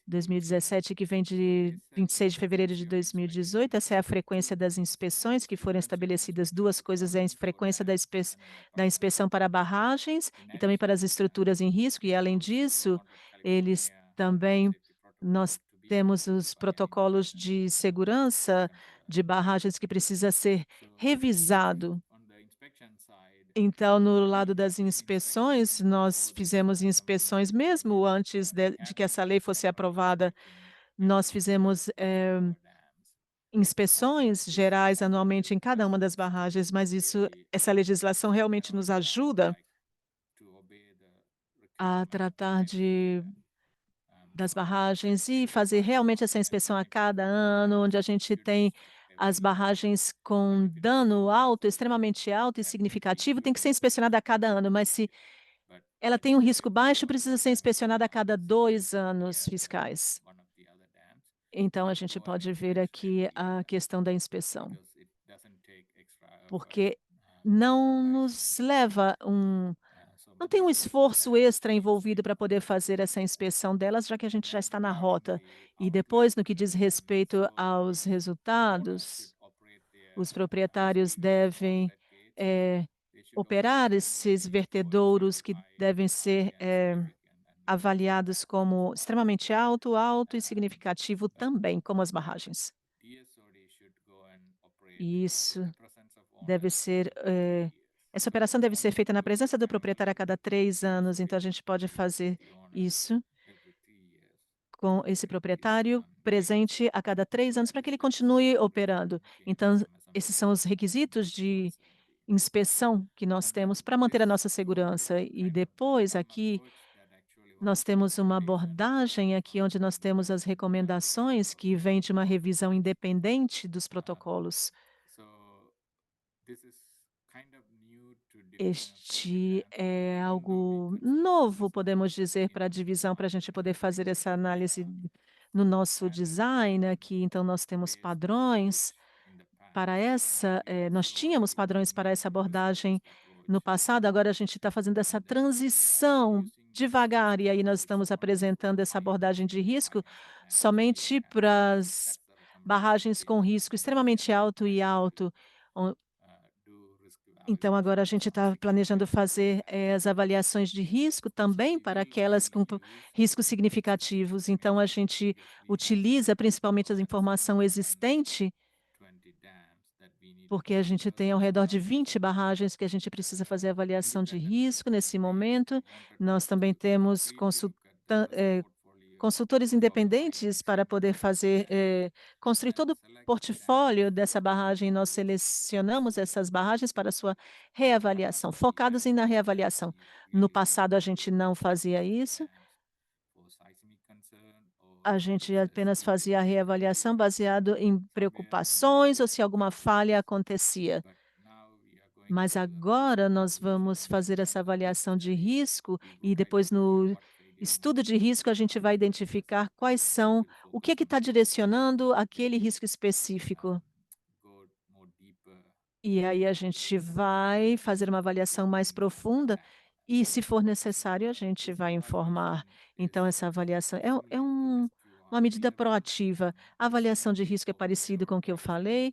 2017, que vem de 26 de fevereiro de 2018. Essa é a frequência das inspeções que foram estabelecidas. Duas coisas, é a frequência da inspeção para barragens e também para as estruturas em risco. E, além disso, eles também, nós temos os protocolos de segurança de barragens que precisa ser revisado. Então, no lado das inspeções, nós fizemos inspeções mesmo antes de que essa lei fosse aprovada. Nós fizemos inspeções gerais anualmente em cada uma das barragens, mas essa legislação realmente nos ajuda a tratar das barragens e fazer realmente essa inspeção a cada ano, onde a gente tem as barragens com dano alto, extremamente alto e significativo, tem que ser inspecionada a cada ano, mas se ela tem um risco baixo, precisa ser inspecionada a cada 2 anos fiscais. Então, a gente pode ver aqui a questão da inspeção, porque não nos leva não tem um esforço extra envolvido para poder fazer essa inspeção delas, já que a gente já está na rota. E depois, no que diz respeito aos resultados, os proprietários devem operar esses vertedouros que devem ser avaliados como extremamente alto e significativo também, como as barragens. E isso deve ser, essa operação deve ser feita na presença do proprietário a cada 3 anos, então a gente pode fazer isso com esse proprietário presente a cada 3 anos para que ele continue operando. Então, esses são os requisitos de inspeção que nós temos para manter a nossa segurança. E depois aqui nós temos uma abordagem aqui onde nós temos as recomendações que vêm de uma revisão independente dos protocolos. Este é algo novo, podemos dizer, para a divisão, para a gente poder fazer essa análise no nosso design aqui. Então, nós temos padrões para nós tínhamos padrões para essa abordagem no passado, agora a gente está fazendo essa transição devagar, e aí nós estamos apresentando essa abordagem de risco somente para as barragens com risco extremamente alto e alto. Então, agora a gente está planejando fazer as avaliações de risco também para aquelas com riscos significativos. Então, a gente utiliza principalmente a informação existente, porque a gente tem ao redor de 20 barragens que a gente precisa fazer avaliação de risco nesse momento. Nós também temos consultores independentes para poder construir todo o portfólio dessa barragem. Nós selecionamos essas barragens para sua reavaliação, focados na reavaliação. No passado, a gente não fazia isso. A gente apenas fazia a reavaliação baseado em preocupações ou se alguma falha acontecia. Mas agora nós vamos fazer essa avaliação de risco e depois no estudo de risco a gente vai identificar o que está direcionando aquele risco específico. E aí a gente vai fazer uma avaliação mais profunda e, se for necessário, a gente vai informar. Então, essa avaliação uma medida proativa. A avaliação de risco é parecido com o que eu falei,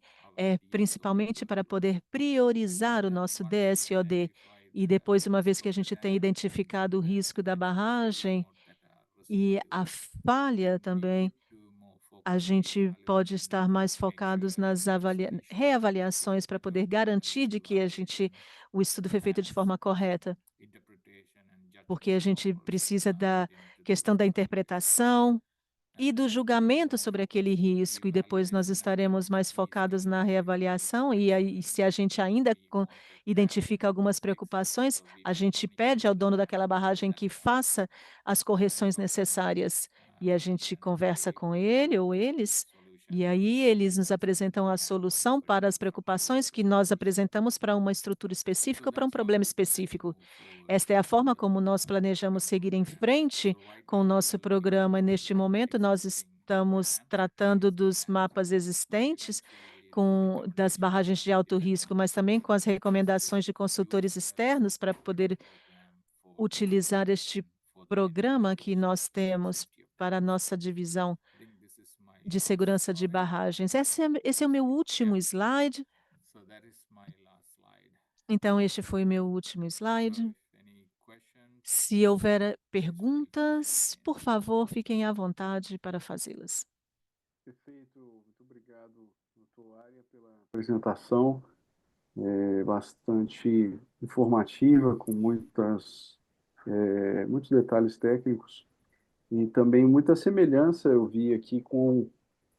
principalmente para poder priorizar o nosso DSOD. E depois, uma vez que a gente tem identificado o risco da barragem e a falha também, a gente pode estar mais focados nas reavaliações para poder garantir de que o estudo foi feito de forma correta, porque a gente precisa da questão da interpretação e do julgamento sobre aquele risco, e depois nós estaremos mais focados na reavaliação, e aí, se a gente ainda identifica algumas preocupações, a gente pede ao dono daquela barragem que faça as correções necessárias, e a gente conversa com ele ou eles, e aí eles nos apresentam a solução para as preocupações que nós apresentamos para uma estrutura específica ou para um problema específico. Esta é a forma como nós planejamos seguir em frente com o nosso programa. Neste momento, nós estamos tratando dos mapas existentes, das barragens de alto risco, mas também com as recomendações de consultores externos para poder utilizar este programa que nós temos para a nossa divisão de segurança de barragens. Esse é o meu último slide. Então, este foi o meu último slide. Se houver perguntas, por favor, fiquem à vontade para fazê-las. Perfeito, muito obrigado, doutor Aria, pela apresentação, bastante informativa, com muitos detalhes técnicos e também muita semelhança eu vi aqui com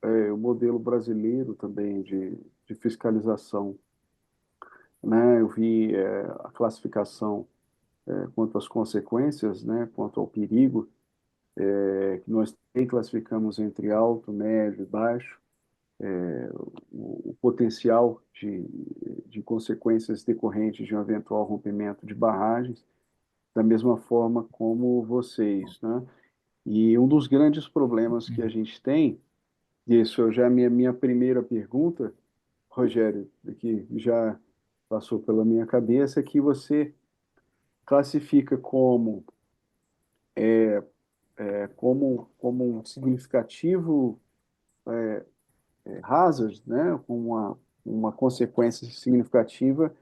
o modelo brasileiro também de fiscalização, né? Eu vi a classificação quanto às consequências, né? Quanto ao perigo, que nós também classificamos entre alto, médio e baixo, o potencial de consequências decorrentes de um eventual rompimento de barragens, da mesma forma como vocês, né? E um dos grandes problemas que a gente tem, e isso já é a minha primeira pergunta, Rogério, que já passou pela minha cabeça, é que você classifica como um significativo hazard, né, com uma consequência significativa,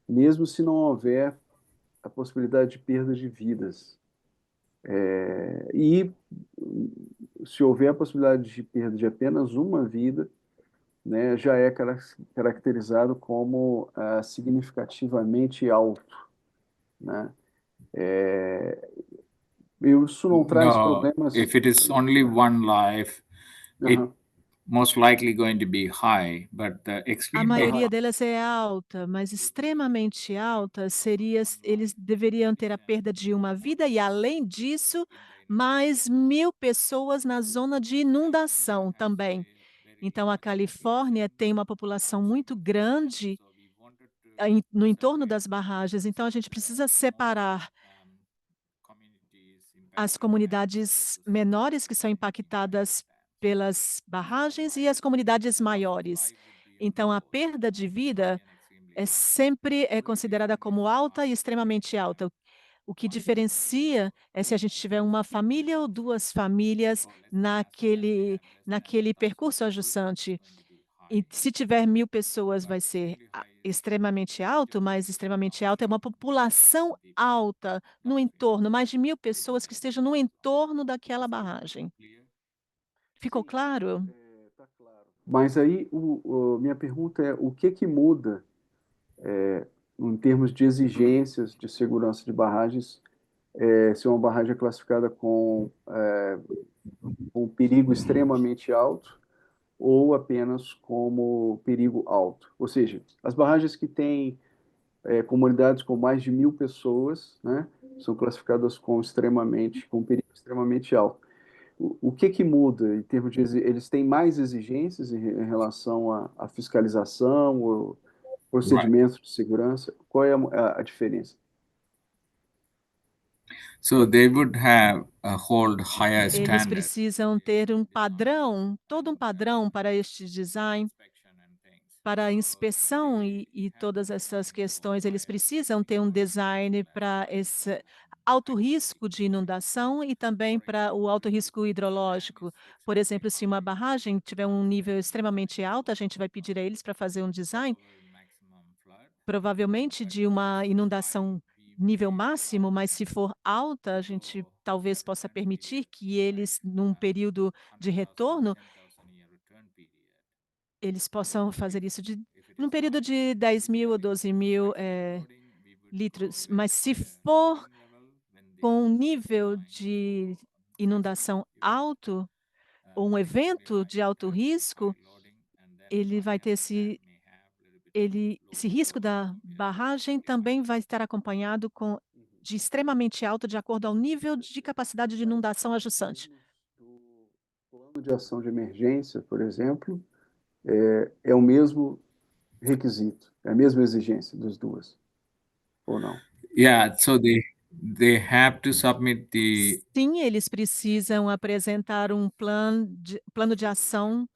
mesmo se não houver a possibilidade de perda de vidas. E se houver a possibilidade de perda de apenas uma vida, né, já é caracterizado como significativamente alto, né? Isso não traz No, problemas. if it is only one life, it Aham. most likely going to be high, but the A extreme maioria delas é alta, mas extremamente alta eles deveriam ter a perda de uma vida e, além disso, mais 1.000 pessoas na zona de inundação também. Então, a Califórnia tem uma população muito grande no entorno das barragens, então a gente precisa separar as comunidades menores que são impactadas pelas barragens e as comunidades maiores. Então, a perda de vida sempre é considerada como alta e extremamente alta. O que diferencia é se a gente tiver uma família ou duas famílias naquele percurso ajussante. E se tiver 1.000 pessoas, vai ser extremamente alto, mas extremamente alto é uma população alta no entorno, mais de 1.000 pessoas que estejam no entorno daquela barragem. Ficou Sim, claro? tá claro. Mas aí, minha pergunta é, o que muda em termos de exigências de segurança de barragens, se uma barragem é classificada com um perigo extremamente alto ou apenas como perigo alto? Ou seja, as barragens que têm comunidades com mais de 1.000 pessoas, né, são classificadas com perigo extremamente alto. O que muda em termos de eles têm mais exigências em relação à fiscalização ou right. procedimentos de segurança? Qual é a diferença? So they would have hold higher Eles standards precisam ter um padrão, todo um padrão para este design, para a inspeção e todas essas questões. Eles precisam ter um design para esse alto risco de inundação e também para o alto risco hidrológico. Por exemplo, se uma barragem tiver um nível extremamente alto, a gente vai pedir a eles para fazer um design, provavelmente de uma inundação nível máximo, mas se for alta, a gente talvez possa permitir que eles, num período de retorno, eles possam fazer isso num período de 10.000 ou 12.000 litros. Mas se for com um nível de inundação alto, ou um evento de alto risco, ele vai ter esse risco da barragem também vai estar acompanhado de extremamente alto, de acordo ao nível de capacidade de inundação ajussante. Do plano de ação de emergência, por exemplo, é o mesmo requisito, é a mesma exigência das duas, ou não? Yeah, so they have to submit the Sim, eles precisam apresentar um plano de ação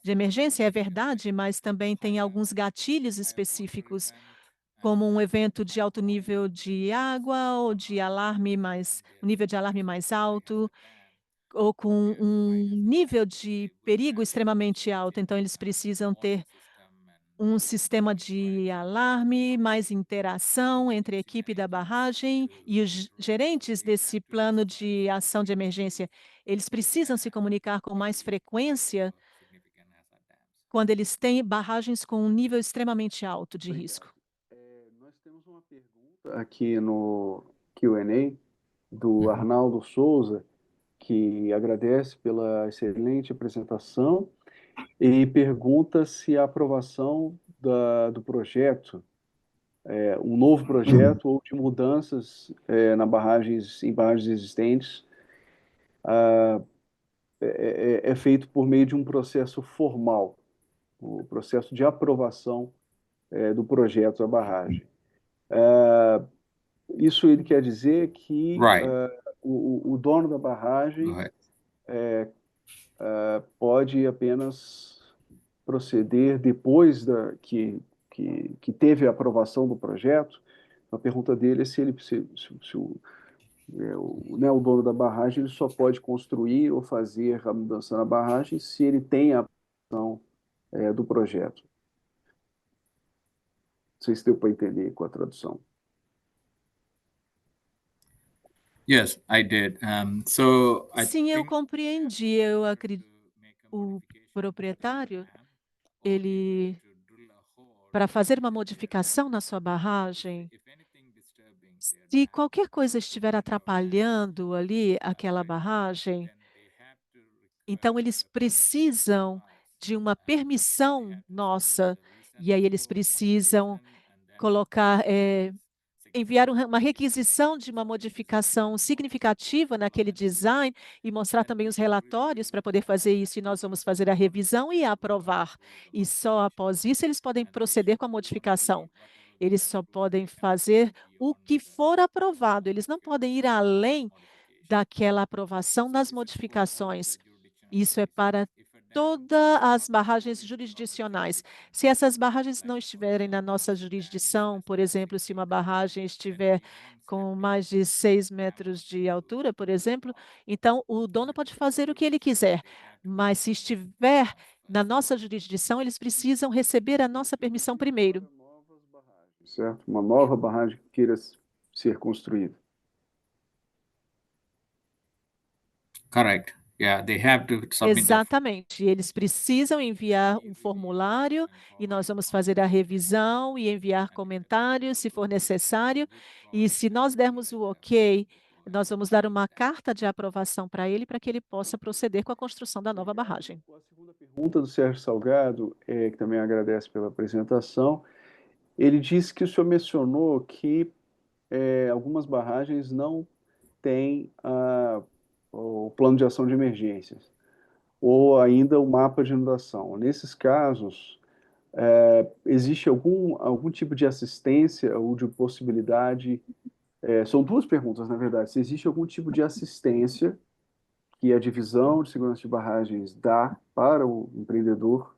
de emergência, é verdade, mas também tem alguns gatilhos específicos, como um evento de alto nível de água ou de alarme um nível de alarme mais alto. ou com um nível de perigo extremamente alto, então eles precisam ter um sistema de alarme, mais interação entre a equipe da barragem e os gerentes desse plano de ação de emergência. Eles precisam se comunicar com mais frequência quando eles têm barragens com um nível extremamente alto de risco. Nós temos uma pergunta aqui no Q&A do Arnaldo Souza, que agradece pela excelente apresentação e pergunta se a aprovação do projeto, um novo projeto ou de mudanças em barragens existentes, é feito por meio de um processo formal, o processo de aprovação do projeto da barragem. Isso ele quer dizer que Right. O dono da barragem Go ahead. pode apenas proceder depois que teve a aprovação do projeto. A pergunta dele é se o dono da barragem ele só pode construir ou fazer a mudança na barragem se ele tem a aprovação do projeto. Não sei se deu para entender com a tradução. Yes, I did. So I Sim, eu think compreendi. Eu acredito o proprietário, ele, para fazer uma modificação na sua barragem, se qualquer coisa estiver atrapalhando ali aquela barragem, então eles precisam de uma permissão nossa, e aí eles precisam colocar, enviar uma requisição de uma modificação significativa naquele design e mostrar também os relatórios para poder fazer isso, e nós vamos fazer a revisão e aprovar. E só após isso eles podem proceder com a modificação. Eles só podem fazer o que for aprovado, eles não podem ir além daquela aprovação das modificações. Isso é para todas as barragens jurisdicionais. Se essas barragens não estiverem na nossa jurisdição, por exemplo, se uma barragem estiver com mais de 6 metros de altura, por exemplo, então o dono pode fazer o que ele quiser. Mas se estiver na nossa jurisdição, eles precisam receber a nossa permissão primeiro. Certo? Uma nova barragem que queira ser construída. correct. Yeah, they have to submit the Exatamente. Eles precisam enviar um formulário e nós vamos fazer a revisão e enviar comentários se for necessário. E se nós dermos o ok, nós vamos dar uma carta de aprovação para ele para que ele possa proceder com a construção da nova barragem. A segunda pergunta do Sérgio Salgado, que também agradece pela apresentação, ele disse que o senhor mencionou que algumas barragens não têm o plano de ação de emergências, ou ainda o mapa de inundação. Nesses casos, existe algum tipo de assistência ou de possibilidade? São duas perguntas, na verdade. Se existe algum tipo de assistência que a divisão de segurança de barragens dá para o empreendedor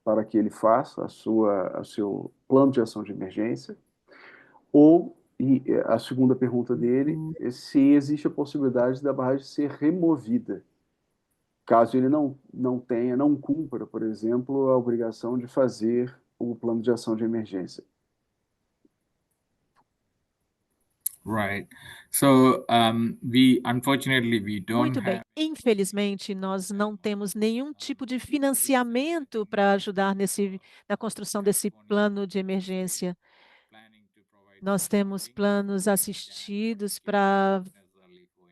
para que ele faça o seu plano de ação de emergência, e a segunda pergunta dele é se existe a possibilidade da barragem ser removida, caso ele não cumpra, por exemplo, a obrigação de fazer o plano de ação de emergência. right. So we don't Muito bem. have Infelizmente, nós não temos nenhum tipo de financiamento para ajudar na construção desse plano de emergência. Nós temos planos assistidos para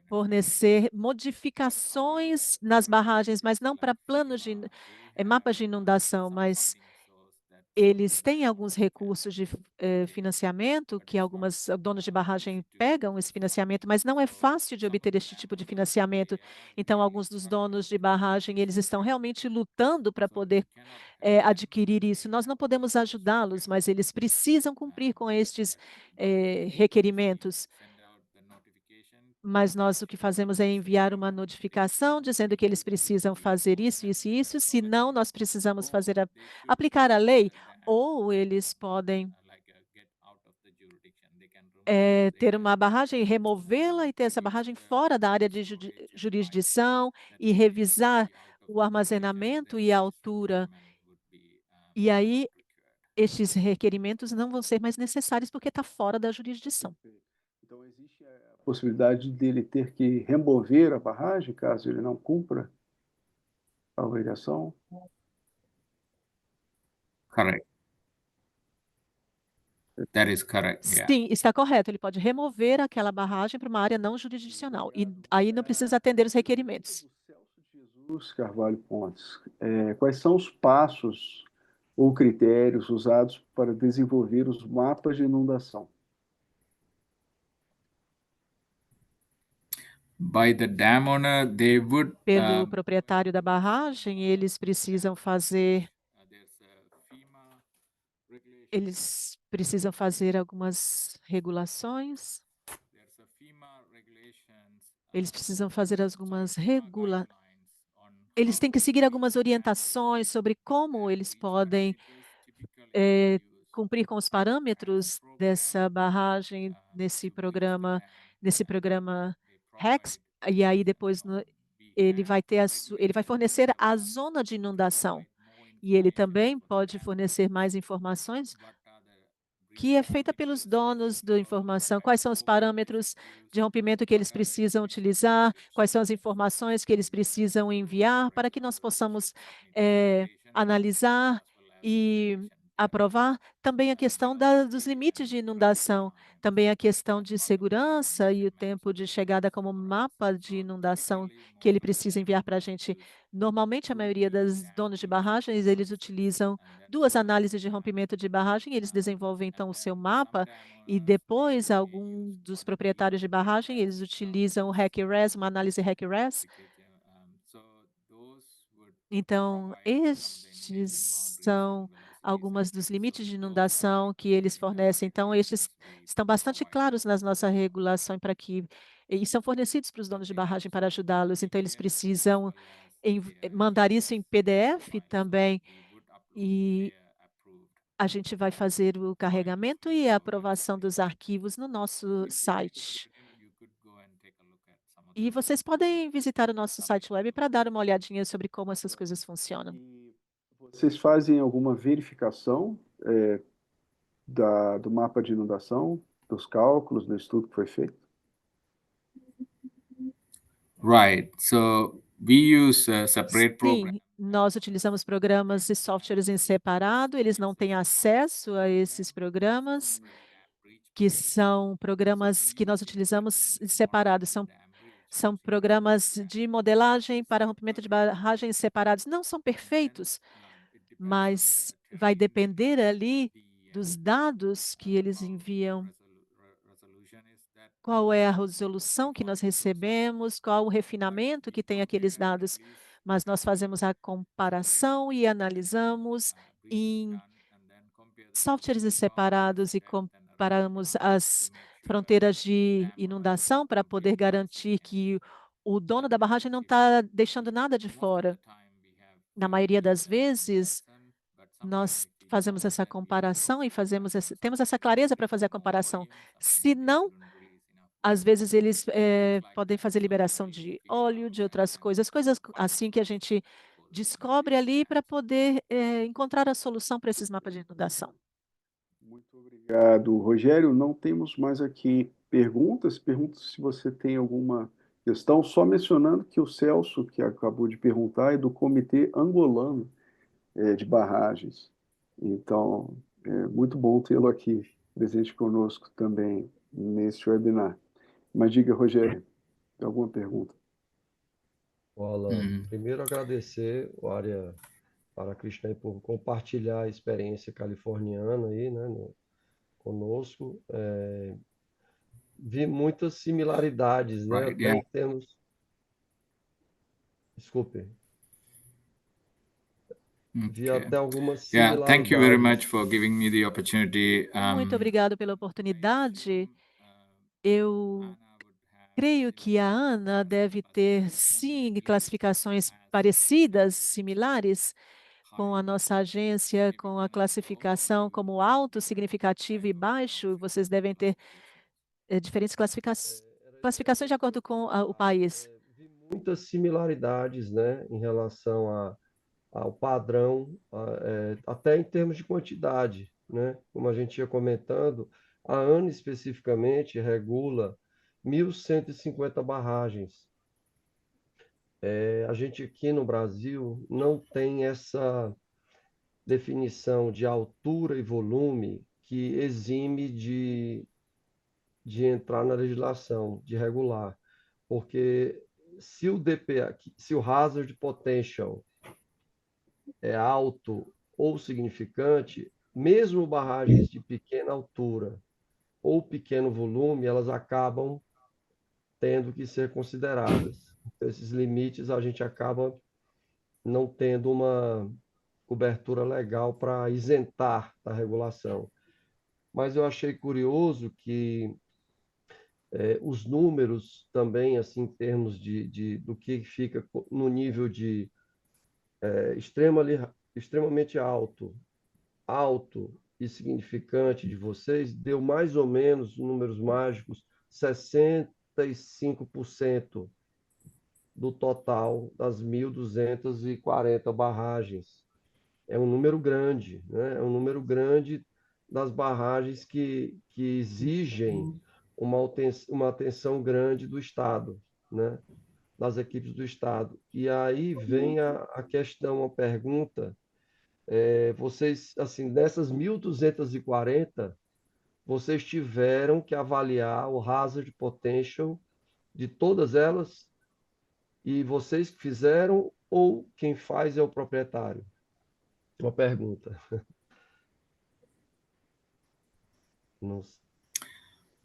fornecer modificações nas barragens, mas não para mapas de inundação, mas eles têm alguns recursos de financiamento, que algumas donos de barragem pegam esse financiamento, mas não é fácil de obter este tipo de financiamento. Então, alguns dos donos de barragem, eles estão realmente lutando para poder adquirir isso. Nós não podemos ajudá-los, mas eles precisam cumprir com estes requerimentos. Mas nós o que fazemos é enviar uma notificação dizendo que eles precisam fazer isso, isso e isso, senão nós precisamos aplicar a lei, ou eles podem ter uma barragem, removê-la e ter essa barragem fora da área de jurisdição e revisar o armazenamento e a altura. E aí, estes requerimentos não vão ser mais necessários porque está fora da jurisdição. Então, existe a possibilidade dele ter que remover a barragem caso ele não cumpra a obrigação? Correct. That is correct. Yeah. Sim, está correto. Ele pode remover aquela barragem para uma área não jurisdicional. E aí não precisa atender os requerimentos. Celso Jesus Carvalho Pontes, quais são os passos ou critérios usados para desenvolver os mapas de inundação? By the dam owner, they would. Pelo proprietário da barragem, eles precisam fazer algumas regulações. Eles precisam fazer algumas Eles têm que seguir algumas orientações sobre como eles podem cumprir com os parâmetros dessa barragem nesse programa REX, e aí depois ele vai fornecer a zona de inundação. E ele também pode fornecer mais informações que é feita pelos donos da informação, quais são os parâmetros de rompimento que eles precisam utilizar, quais são as informações que eles precisam enviar para que nós possamos analisar e aprovar. Também a questão dos limites de inundação, também a questão de segurança e o tempo de chegada como mapa de inundação que ele precisa enviar para a gente. Normalmente, a maioria dos donos de barragens, eles utilizam 2 análises de rompimento de barragem, eles desenvolvem então o seu mapa e depois alguns dos proprietários de barragem, eles utilizam o REC-RES, uma análise REC-RES. Então, estes são algumas dos limites de inundação que eles fornecem. Então, estes estão bastante claros nas nossas regulações e são fornecidos para os donos de barragem para ajudá-los. Então, eles precisam mandar isso em PDF também e a gente vai fazer o carregamento e a aprovação dos arquivos no nosso site. E vocês podem visitar o nosso site web para dar uma olhadinha sobre como essas coisas funcionam. Vocês fazem alguma verificação do mapa de inundação, dos cálculos, do estudo que foi feito? Right. So we use a separate program. Sim, nós utilizamos programas e softwares em separado, eles não têm acesso a esses programas, que são programas que nós utilizamos separados, são programas de modelagem para rompimento de barragens separados. Não são perfeitos, mas vai depender ali dos dados que eles enviam. Qual é a resolução que nós recebemos, qual o refinamento que tem aqueles dados, mas nós fazemos a comparação e analisamos em softwares separados e comparamos as fronteiras de inundação para poder garantir que o dono da barragem não está deixando nada de fora. Na maioria das vezes, nós fazemos essa comparação e temos essa clareza para fazer a comparação. Se não, às vezes eles podem fazer liberação de óleo, de outras coisas assim que a gente descobre ali para poder encontrar a solução para esses mapas de inundação. Muito obrigado, Rogério. Não temos mais aqui perguntas. Pergunto se você tem alguma questão, só mencionando que o Celso, que acabou de perguntar, é do Comitê Angolano de Barragens. Então, é muito bom tê-lo aqui presente conosco também neste webinar. Mas diga, Rogério, tem alguma pergunta? Alan, primeiro agradecer o Área para Krishna por compartilhar a experiência californiana aí, né, conosco. Vi muitas similaridades, né, Right, até yeah. em termos... Desculpe. Vi Okay. até algumas Yeah, thank you very much similaridades. for giving me the opportunity. Muito obrigado pela oportunidade. Eu creio que a Ana deve ter, sim, classificações parecidas, similares, com a nossa agência, com a classificação como alto, significativo e baixo. Vocês devem ter diferentes classificações de acordo com o país. Vi muitas similaridades, né, em relação ao padrão, até em termos de quantidade, né? Como a gente ia comentando, a ANA especificamente regula 1.150 barragens. A gente aqui no Brasil não tem essa definição de altura e volume que exime de entrar na legislação, de regular, porque se o DPA, se o hazard potential é alto ou significante, mesmo barragens de pequena altura ou pequeno volume, elas acabam tendo que ser consideradas. Então, esses limites a gente acaba não tendo uma cobertura legal para isentar da regulação. Mas eu achei curioso que os números também, assim, em termos do que fica no nível de extremamente alto e significante de vocês, deu mais ou menos, números mágicos, 65% do total das 1.240 barragens. É um número grande, né? É um número grande das barragens que exigem uma atenção grande do Estado, né? Das equipes do Estado. E aí vem a questão, a pergunta, vocês, assim, dessas 1.240, vocês tiveram que avaliar o hazard potential de todas elas e vocês que fizeram ou quem faz é o proprietário? Uma pergunta. Não sei.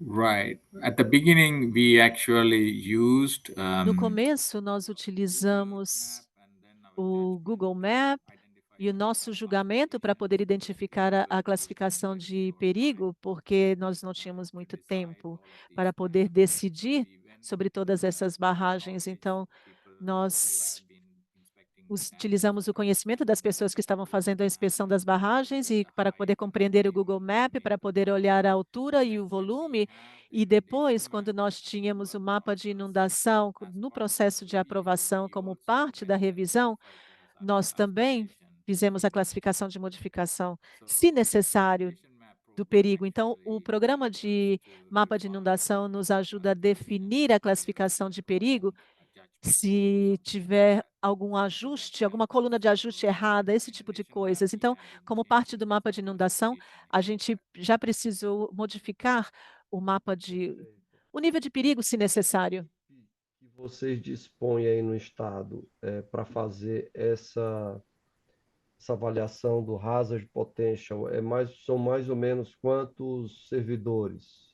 Right. At the beginning, we actually used No começo, nós utilizamos o Google Map e o nosso julgamento para poder identificar a classificação de perigo, porque nós não tínhamos muito tempo para poder decidir sobre todas essas barragens. Então, nós utilizamos o conhecimento das pessoas que estavam fazendo a inspeção das barragens e para poder compreender o Google Map, para poder olhar a altura e o volume. E depois, quando nós tínhamos o mapa de inundação no processo de aprovação como parte da revisão, nós também fizemos a classificação de modificação, se necessário, do perigo. Então, o programa de mapa de inundação nos ajuda a definir a classificação de perigo se tiver algum ajuste, alguma coluna de ajuste errada, esse tipo de coisas. Então, como parte do mapa de inundação, a gente já precisou modificar o nível de perigo, se necessário. Que vocês dispõem aí no Estado para fazer essa avaliação do hazard potential, são mais ou menos quantos servidores?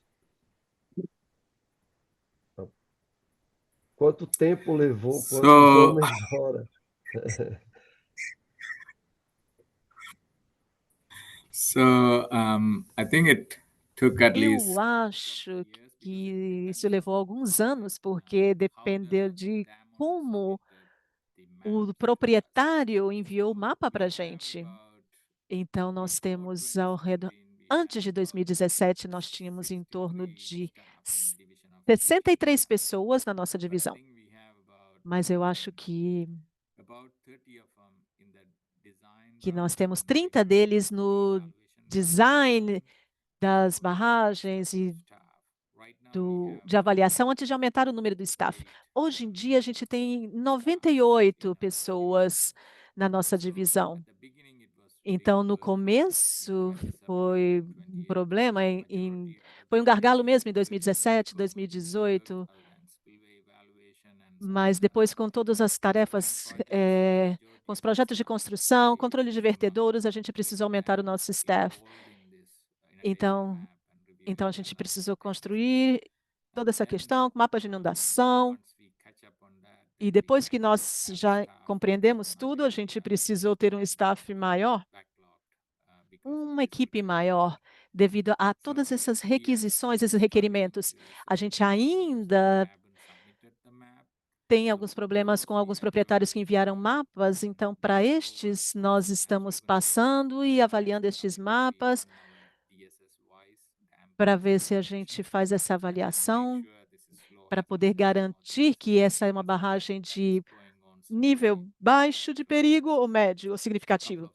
Quanto tempo levou? Quantos homens hora? I think it took at least Eu acho que isso levou alguns anos, porque dependeu de como o proprietário enviou o mapa para a gente. Então, nós temos ao redor. Antes de 2017, nós tínhamos em torno de 63 pessoas na nossa divisão. Mas eu acho que nós temos 30 deles no design das barragens e de avaliação antes de aumentar o número do staff. Hoje em dia, a gente tem 98 pessoas na nossa divisão. Então, no começo, foi um problema, foi um gargalo mesmo em 2017, 2018, mas depois, com todas as tarefas, com os projetos de construção, controle de vertedouros, a gente precisou aumentar o nosso staff. Então, a gente precisou construir toda essa questão, mapas de inundação, e depois que nós já compreendemos tudo, a gente precisou ter um staff maior, uma equipe maior, devido a todas essas requisições, esses requerimentos. A gente ainda tem alguns problemas com alguns proprietários que enviaram mapas, então, para estes, nós estamos passando e avaliando estes mapas para ver se a gente faz essa avaliação, para poder garantir que essa é uma barragem de nível baixo de perigo ou médio ou significativo.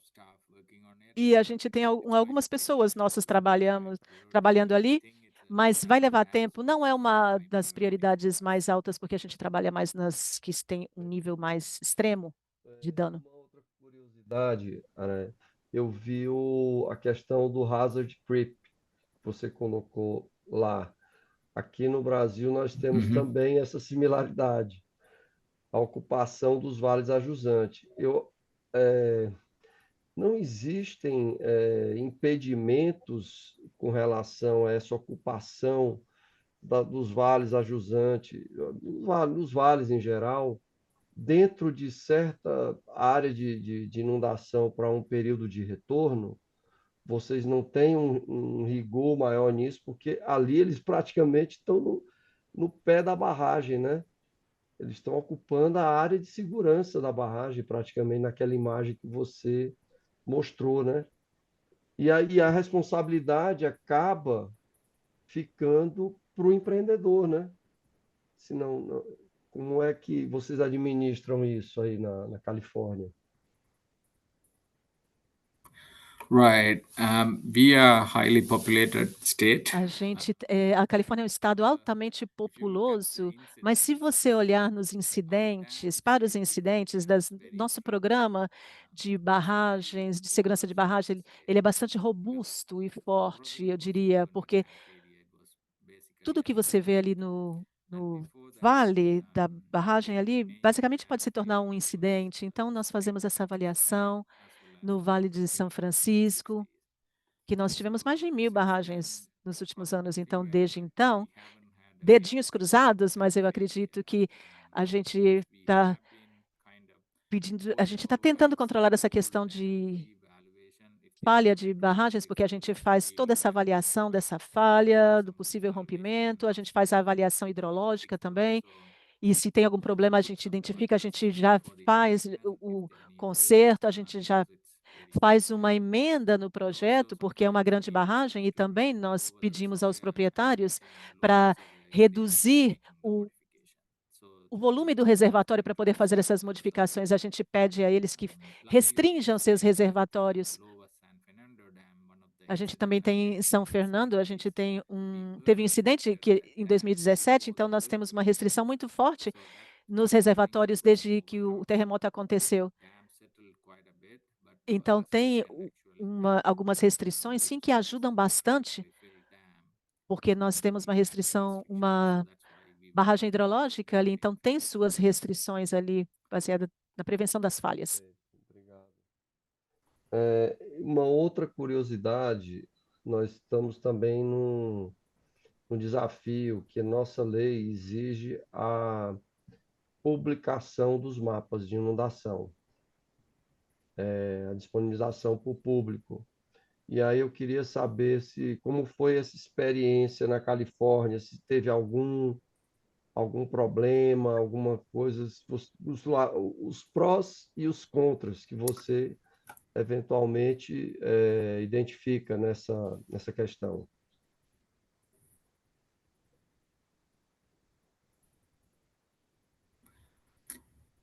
E a gente tem algumas pessoas nossas trabalhando ali, mas vai levar tempo. Não é uma das prioridades mais altas, porque a gente trabalha mais nas que têm um nível mais extremo de dano. Uma outra curiosidade, né? Eu vi a questão do hazard creep, que você colocou lá. Aqui no Brasil, nós temos também essa similaridade, a ocupação dos vales a jusante. Não existem impedimentos com relação a essa ocupação dos vales a jusante, dos vales em geral, dentro de certa área de inundação para um período de retorno. Vocês não têm um rigor maior nisso, porque ali eles praticamente estão no pé da barragem, né? Eles estão ocupando a área de segurança da barragem, praticamente naquela imagem que você mostrou, né? E aí a responsabilidade acaba ficando para o empreendedor, né? Senão, como é que vocês administram isso aí na Califórnia? Right. We are a highly populated state. A Califórnia é um estado altamente populoso, mas se você olhar para os incidentes nosso programa de barragens, de segurança de barragem, ele é bastante robusto e forte, eu diria, porque tudo que você vê ali no vale da barragem ali, basicamente pode se tornar um incidente. Então, nós fazemos essa avaliação no Vale de São Francisco, que nós tivemos mais de 1.000 barragens nos últimos anos. Então, desde então, dedinhos cruzados, mas eu acredito que a gente está a gente está tentando controlar essa questão de falha de barragens, porque a gente faz toda essa avaliação dessa falha, do possível rompimento, a gente faz a avaliação hidrológica também, e se tem algum problema, a gente identifica, a gente já faz o conserto, a gente já faz uma emenda no projeto, porque é uma grande barragem, e também nós pedimos aos proprietários para reduzir o volume do reservatório para poder fazer essas modificações. A gente pede a eles que restringam seus reservatórios. A gente também tem em São Fernando, teve um incidente em 2017, então nós temos uma restrição muito forte nos reservatórios desde que o terremoto aconteceu. Então tem algumas restrições, sim, que ajudam bastante, porque nós temos uma barragem hidrológica ali, então tem suas restrições ali, baseada na prevenção das falhas. Obrigado. Uma outra curiosidade, nós estamos também num desafio que nossa lei exige a publicação dos mapas de inundação, a disponibilização para o público. E aí eu queria saber como foi essa experiência na Califórnia, se teve algum problema, alguma coisa, os prós e os contras que você eventualmente identifica nessa questão.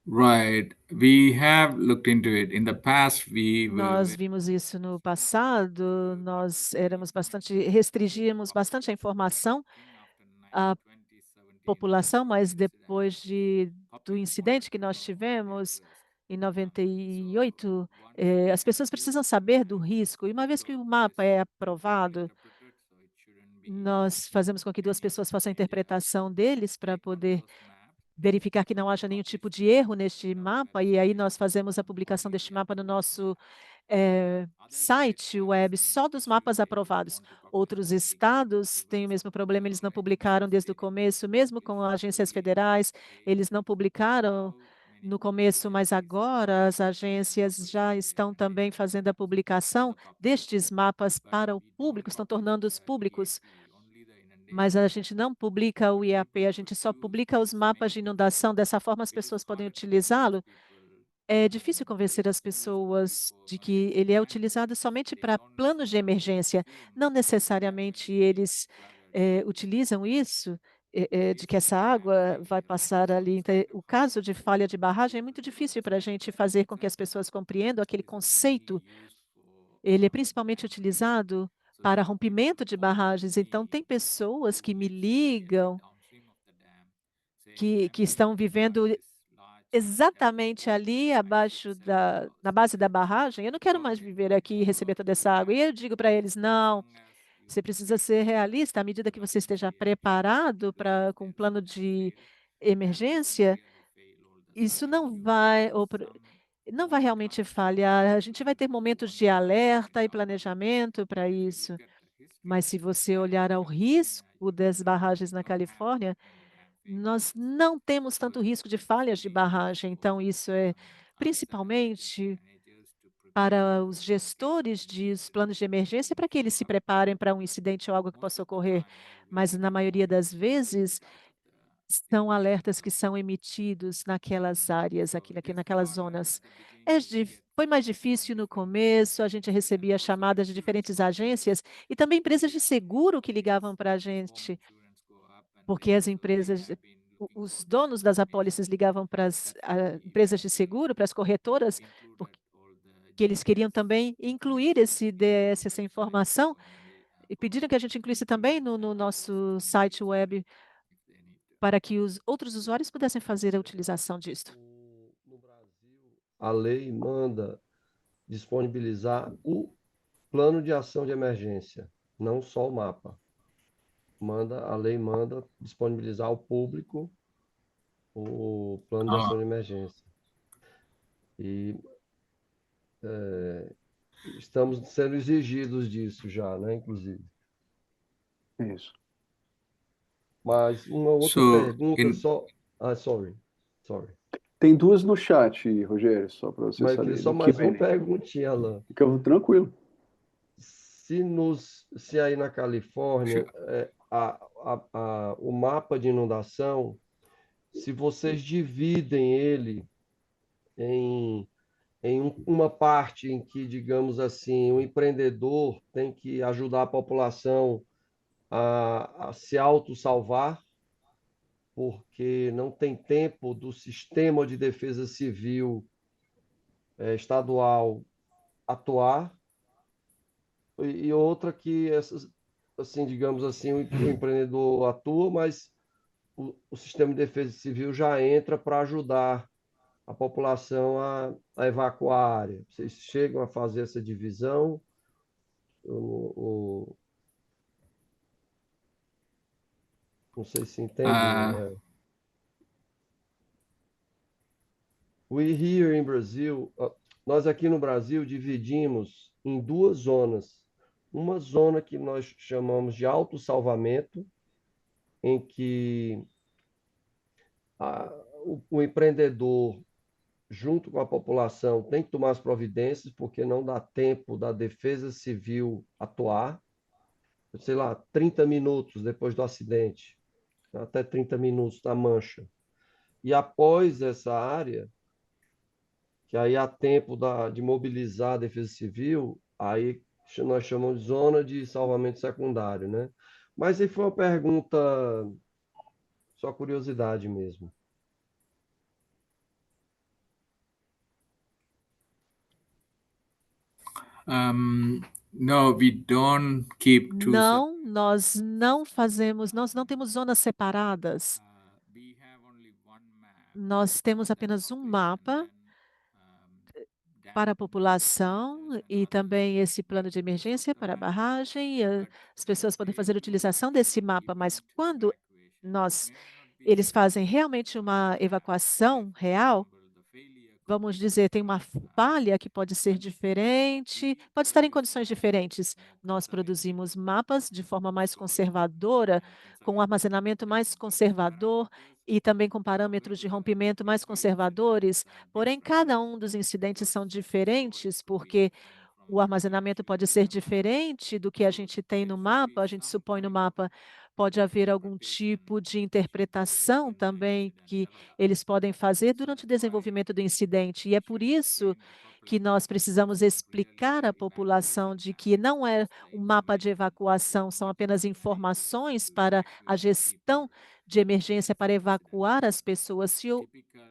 Right. We have looked into it. In the past, Nós vimos isso no passado, restringíamos bastante a informação à população, mas depois do incidente que nós tivemos em 98, as pessoas precisam saber do risco. E uma vez que o mapa é aprovado, nós fazemos com que 2 pessoas façam a interpretação deles para poder verificar que não haja nenhum tipo de erro neste mapa, e aí nós fazemos a publicação deste mapa no nosso site web, só dos mapas aprovados. Outros estados têm o mesmo problema, eles não publicaram desde o começo, mesmo com agências federais, eles não publicaram no começo, mas agora as agências já estão também fazendo a publicação destes mapas para o público, estão tornando-os públicos. Mas a gente não publica o IAP, a gente só publica os mapas de inundação. Dessa forma, as pessoas podem utilizá-lo É difícil convencer as pessoas de que ele é utilizado somente para planos de emergência. Não necessariamente eles, utilizam isso, de que essa água vai passar ali. Então, o caso de falha de barragem é muito difícil para a gente fazer com que as pessoas compreendam aquele conceito. Ele é principalmente utilizado para rompimento de barragens. Então, tem pessoas que me ligam, que estão vivendo exatamente ali abaixo na base da barragem. Eu não quero mais viver aqui e receber toda essa água. E eu digo para eles: não, você precisa ser realista. À medida que você esteja preparado com um plano de emergência, isso não vai realmente falhar. A gente vai ter momentos de alerta e planejamento para isso. Mas se você olhar ao risco das barragens na Califórnia, nós não temos tanto risco de falhas de barragem. Então, isso é principalmente para os gestores de os planos de emergência, para que eles se preparem para um incidente ou algo que possa ocorrer. Mas, na maioria das vezes, são alertas que são emitidos naquelas áreas, aqui naquelas zonas. Foi mais difícil no começo, a gente recebia chamadas de diferentes agências e também empresas de seguro que ligavam para a gente, porque as empresas, os donos das apólices ligavam para as empresas de seguro, para as corretoras, porque eles queriam também incluir esse DS, essa informação, e pediram que a gente incluísse também no nosso site web para que os outros usuários pudessem fazer a utilização disto. No Brasil, a lei manda disponibilizar o plano de ação de emergência, não só o mapa. A lei manda disponibilizar ao público o plano de ação de emergência. E estamos sendo exigidos disso já, né, inclusive. Isso. Mas uma outra pergunta só. Sorry. Tem duas no chat, Rogério, só para você Mas eu saber. queria só mais uma perguntinha, Alan. Fica tranquilo. Se aí na Califórnia o mapa de inundação, se vocês dividem ele em uma parte em que, digamos assim, o empreendedor tem que ajudar a população a se autossalvar, porque não tem tempo do sistema de defesa civil estadual atuar, e outra que, assim, digamos assim, o empreendedor atua, mas o sistema de defesa civil já entra para ajudar a população a evacuar a área. Vocês chegam a fazer essa divisão? Não sei se entende. Nós aqui no Brasil dividimos em duas zonas. Uma zona que nós chamamos de autossalvamento, em que o empreendedor, junto com a população, tem que tomar as providências, porque não dá tempo da defesa civil atuar. Sei lá, 30 minutos depois do acidente, até 30 minutos na mancha. E após essa área, que aí há tempo de mobilizar a defesa civil, aí nós chamamos de zona de salvamento secundário, né? Mas aí foi uma pergunta, só curiosidade mesmo. No, we don't keep two. Não, nós não temos zonas separadas. Nós temos apenas um mapa para a população e também esse plano de emergência para a barragem. As pessoas podem fazer utilização desse mapa, mas quando eles fazem realmente uma evacuação real, vamos dizer, tem uma falha que pode ser diferente, pode estar em condições diferentes. Nós produzimos mapas de forma mais conservadora, com um armazenamento mais conservador e também com parâmetros de rompimento mais conservadores. Porém, cada um dos incidentes são diferentes, porque o armazenamento pode ser diferente do que a gente tem no mapa, a gente supõe no mapa, pode haver algum tipo de interpretação também que eles podem fazer durante o desenvolvimento do incidente. E é por isso que nós precisamos explicar à população de que não é um mapa de evacuação, são apenas informações para a gestão de emergência para evacuar as pessoas se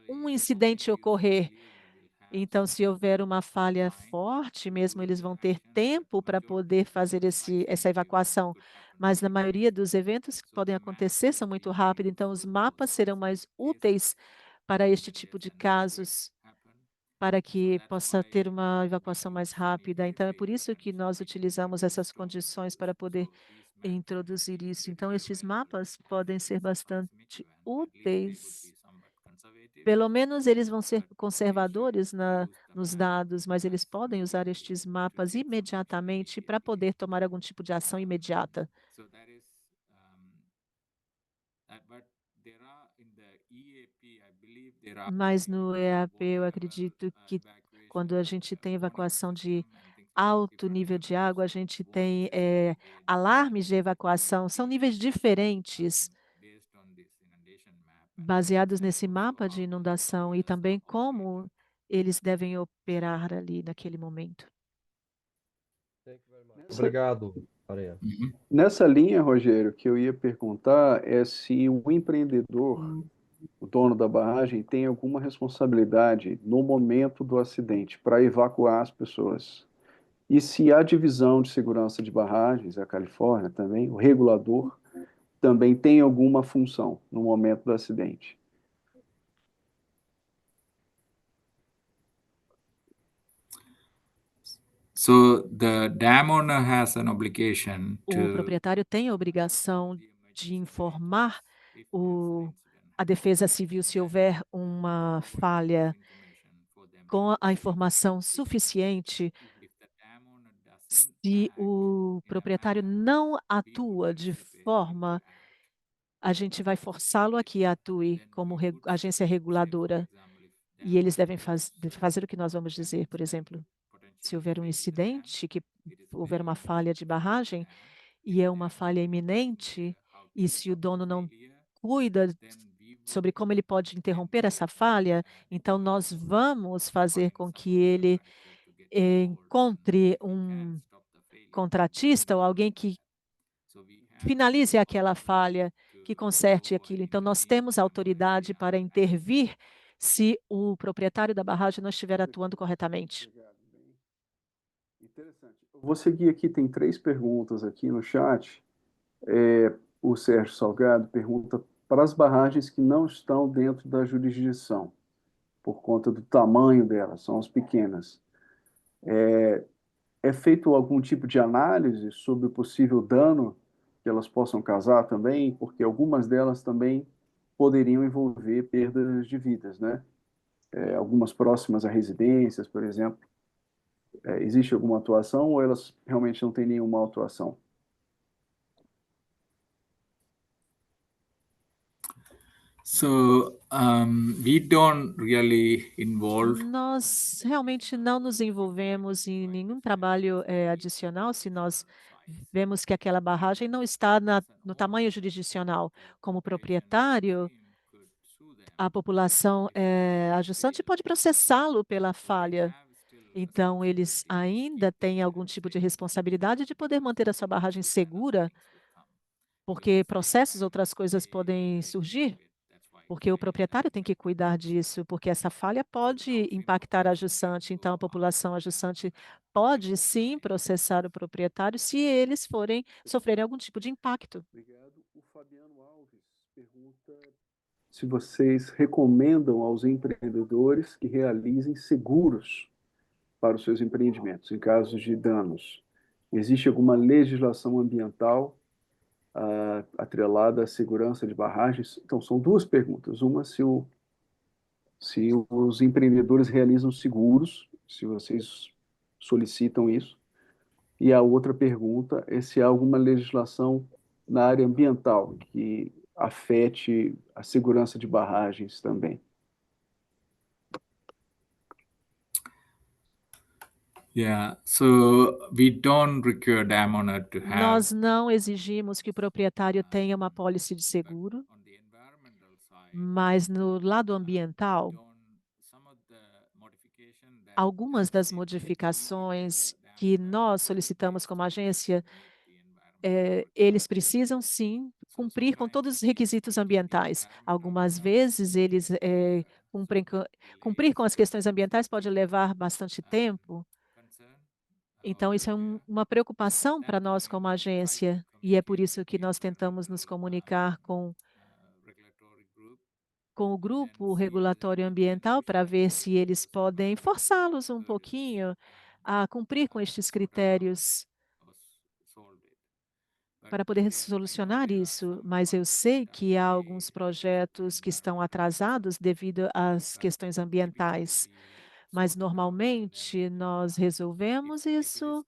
um incidente ocorrer. Então, se houver uma falha forte mesmo, eles vão ter tempo para poder fazer essa evacuação. Mas na maioria dos eventos que podem acontecer são muito rápidos, então os mapas serão mais úteis para este tipo de casos, para que possa ter uma evacuação mais rápida. Então, é por isso que nós utilizamos essas condições para poder introduzir isso. Então, estes mapas podem ser bastante úteis. Pelo menos eles vão ser conservadores nos dados, mas eles podem usar estes mapas imediatamente para poder tomar algum tipo de ação imediata. Mas no EAP, eu acredito que quando a gente tem evacuação de alto nível de água, a gente tem alarmes de evacuação, são níveis diferentes, baseados nesse mapa de inundação e também como eles devem operar ali naquele momento. Obrigado, Aranha. Nessa linha, Rogério, que eu ia perguntar é se o empreendedor, o dono da barragem, tem alguma responsabilidade no momento do acidente para evacuar as pessoas. E se a divisão de segurança de barragens, a Califórnia também, o regulador, também tem alguma função no momento do acidente. So the dam owner has an obligation O to proprietário tem a obrigação de informar a Defesa Civil se houver uma falha com a informação suficiente. Se o proprietário não atua de forma, a gente vai forçá-lo a que atue como agência reguladora. E eles devem fazer o que nós vamos dizer, por exemplo, se houver um incidente, que houver uma falha de barragem, e é uma falha iminente, e se o dono não cuida sobre como ele pode interromper essa falha, então nós vamos fazer com que ele encontre um contratista ou alguém que finalize aquela falha, que conserte aquilo. Então, nós temos autoridade para intervir se o proprietário da barragem não estiver atuando corretamente. Obrigado, bem interessante. Eu vou seguir aqui, tem 3 perguntas aqui no chat. O Sérgio Salgado pergunta para as barragens que não estão dentro da jurisdição, por conta do tamanho delas, são as pequenas. É feito algum tipo de análise sobre o possível dano que elas possam causar também? Porque algumas delas também poderiam envolver perdas de vidas, né? Algumas próximas a residências, por exemplo. Existe alguma atuação ou elas realmente não têm nenhuma atuação? So we don't really involve. Nós realmente não nos envolvemos em nenhum trabalho adicional se nós vemos que aquela barragem não está no tamanho jurisdicional. Como proprietário, a população ajustante pode processá-lo pela falha. Então, eles ainda têm algum tipo de responsabilidade de poder manter a sua barragem segura, porque processos, outras coisas podem surgir, porque o proprietário tem que cuidar disso, porque essa falha pode impactar a ajussante. Então, a população ajussante pode sim processar o proprietário se eles sofrerem algum tipo de impacto. Obrigado. O Fabiano Alves pergunta se vocês recomendam aos empreendedores que realizem seguros para os seus empreendimentos em casos de danos. Existe alguma legislação ambiental atrelada à segurança de barragens? Então, são 2 perguntas. Uma, se os empreendedores realizam seguros, se vocês solicitam isso. E a outra pergunta é se há alguma legislação na área ambiental que afete a segurança de barragens também. Yeah, so we don't require the homeowner to have, Nós não exigimos que o proprietário tenha uma pólice de seguro, on the environmental side, mas no lado ambiental, some of the modification that algumas das modificações que nós solicitamos como agência, eles precisam sim cumprir com todos os requisitos ambientais. Algumas vezes eles cumprir com as questões ambientais pode levar bastante tempo. Então, isso é uma preocupação para nós como agência, e é por isso que nós tentamos nos comunicar com o grupo regulatório ambiental para ver se eles podem forçá-los um pouquinho a cumprir com estes critérios para poder solucionar isso. Mas eu sei que há alguns projetos que estão atrasados devido às questões ambientais. Mas normalmente nós resolvemos isso.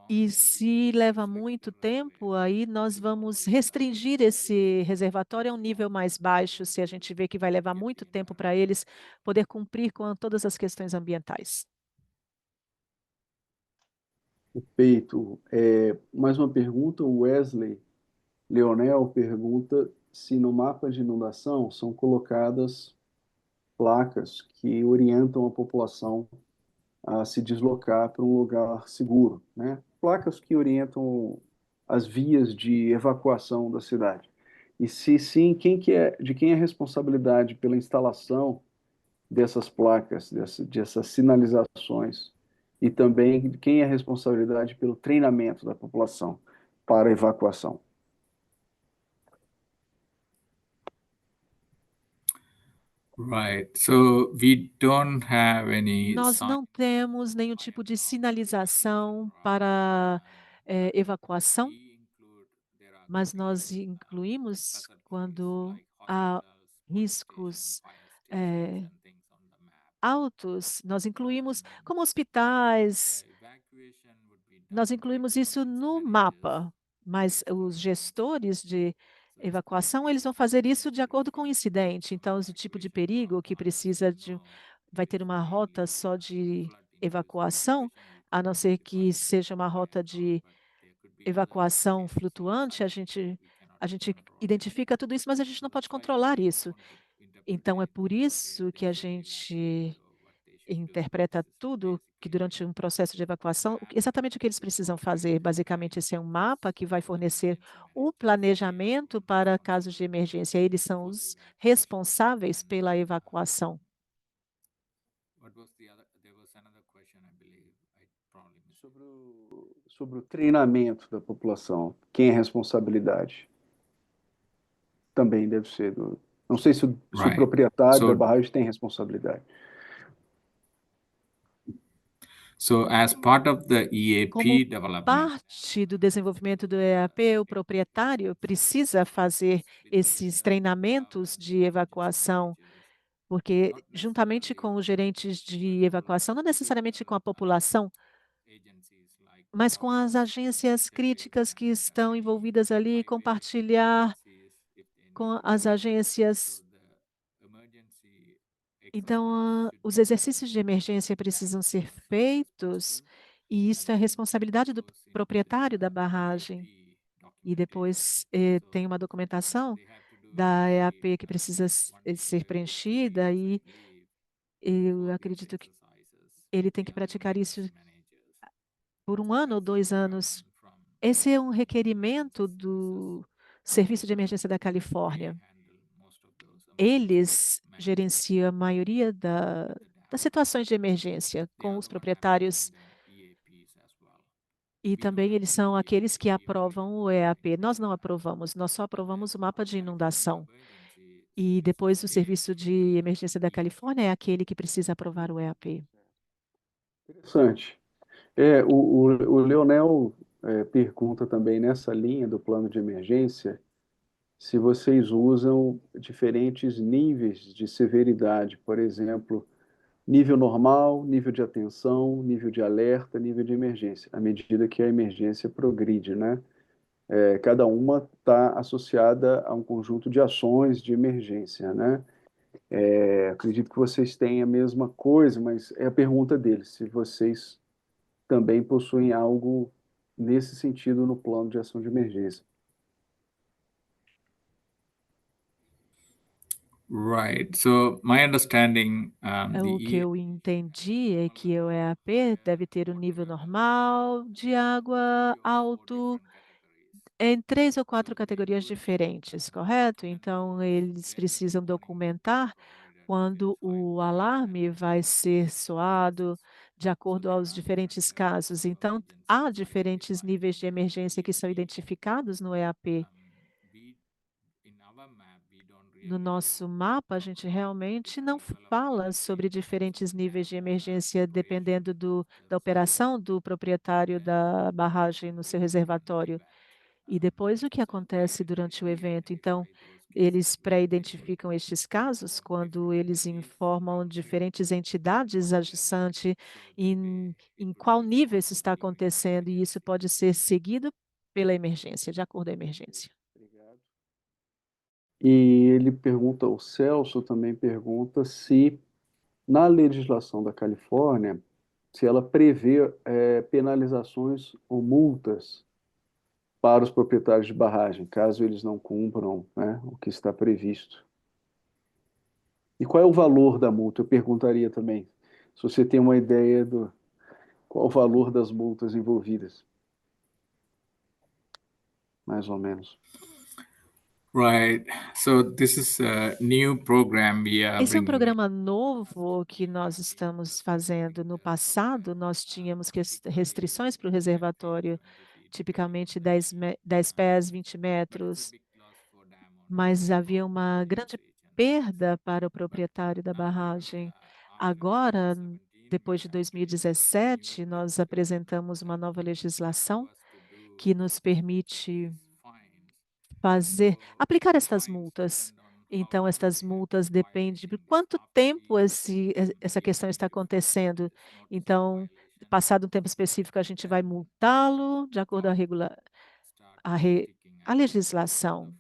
E se leva muito tempo, aí nós vamos restringir esse reservatório a um nível mais baixo, se a gente vê que vai levar muito tempo para eles poder cumprir com todas as questões ambientais. Perfeito. Mais uma pergunta, o Wesley Leonel pergunta se no mapa de inundação são colocadas placas que orientam a população a se deslocar para um lugar seguro, né? Placas que orientam as vias de evacuação da cidade. E se sim, de quem é a responsabilidade pela instalação dessas placas, dessas sinalizações? E também quem é a responsabilidade pelo treinamento da população para a evacuação? right? So we don't have any Nós sign. não temos nenhum tipo de sinalização para evacuação, mas nós incluímos quando há riscos altos, nós incluímos como hospitais, nós incluímos isso no mapa, mas os gestores de evacuação, eles vão fazer isso de acordo com o incidente. Então, o tipo de perigo que vai ter uma rota só de evacuação, a não ser que seja uma rota de evacuação flutuante, a gente identifica tudo isso, mas a gente não pode controlar isso. Então, é por isso que a gente interpreta tudo que durante um processo de evacuação, exatamente o que eles precisam fazer. Basicamente, esse é um mapa que vai fornecer o planejamento para casos de emergência. Eles são os responsáveis pela evacuação. What was the other? There was another question, I believe. I probably missed. Sobre o treinamento da população, quem é a responsabilidade? Também deve ser do. Não sei se o Right. proprietário da So, barragem tem responsabilidade. so as part of the EAP Como development, parte do desenvolvimento do EAP, o proprietário precisa fazer esses treinamentos de evacuação, porque juntamente com os gerentes de evacuação, não necessariamente com a população, mas com as agências críticas que estão envolvidas ali, compartilhar com as agências. Então, os exercícios de emergência precisam ser feitos, e isso é responsabilidade do proprietário da barragem. E depois tem uma documentação da EAP que precisa ser preenchida, e eu acredito que ele tem que praticar isso por 1 ano ou 2 anos. Esse é um requerimento do Serviço de Emergência da Califórnia. Eles gerenciam a maioria das situações de emergência com os proprietários, e também eles são aqueles que aprovam o EAP. Nós não aprovamos, nós só aprovamos o mapa de inundação. E depois o Serviço de Emergência da Califórnia é aquele que precisa aprovar o EAP. Interessante. O Leonel pergunta também nessa linha do plano de emergência se vocês usam diferentes níveis de severidade, por exemplo, nível normal, nível de atenção, nível de alerta, nível de emergência, à medida que a emergência progride, né? Cada uma está associada a um conjunto de ações de emergência, né? Acredito que vocês têm a mesma coisa, mas é a pergunta deles, se vocês também possuem algo nesse sentido no plano de ação de emergência. Right. So my understanding, O que eu entendi é que o EAP deve ter um nível normal de água alto em 3 ou 4 categorias diferentes, correto? Então, eles precisam documentar quando o alarme vai ser soado de acordo aos diferentes casos. Então, há diferentes níveis de emergência que são identificados no EAP. No nosso mapa, a gente realmente não fala sobre diferentes níveis de emergência dependendo da operação do proprietário da barragem no seu reservatório. E depois o que acontece durante o evento? Então, eles pré-identificam estes casos quando eles informam diferentes entidades ajustante em qual nível isso está acontecendo, e isso pode ser seguido pela emergência, de acordo com a emergência. Obrigado. E ele pergunta, o Celso também pergunta se na legislação da Califórnia, se ela prevê penalizações ou multas para os proprietários de barragem, caso eles não cumpram, né, o que está previsto. E qual é o valor da multa? Eu perguntaria também, se você tem uma ideia do qual o valor das multas envolvidas, mais ou menos. right. So this is a new program we are Esse é um bringing in. programa novo que nós estamos fazendo. No passado, nós tínhamos restrições para o reservatório, tipicamente 10 pés, 20 metros, mas havia uma grande perda para o proprietário da barragem. Agora, depois de 2017, nós apresentamos uma nova legislação que nos permite aplicar estas multas. Então, estas multas dependem de quanto tempo essa questão está acontecendo. Então, passado um tempo específico, a gente vai multá-lo de acordo a legislação.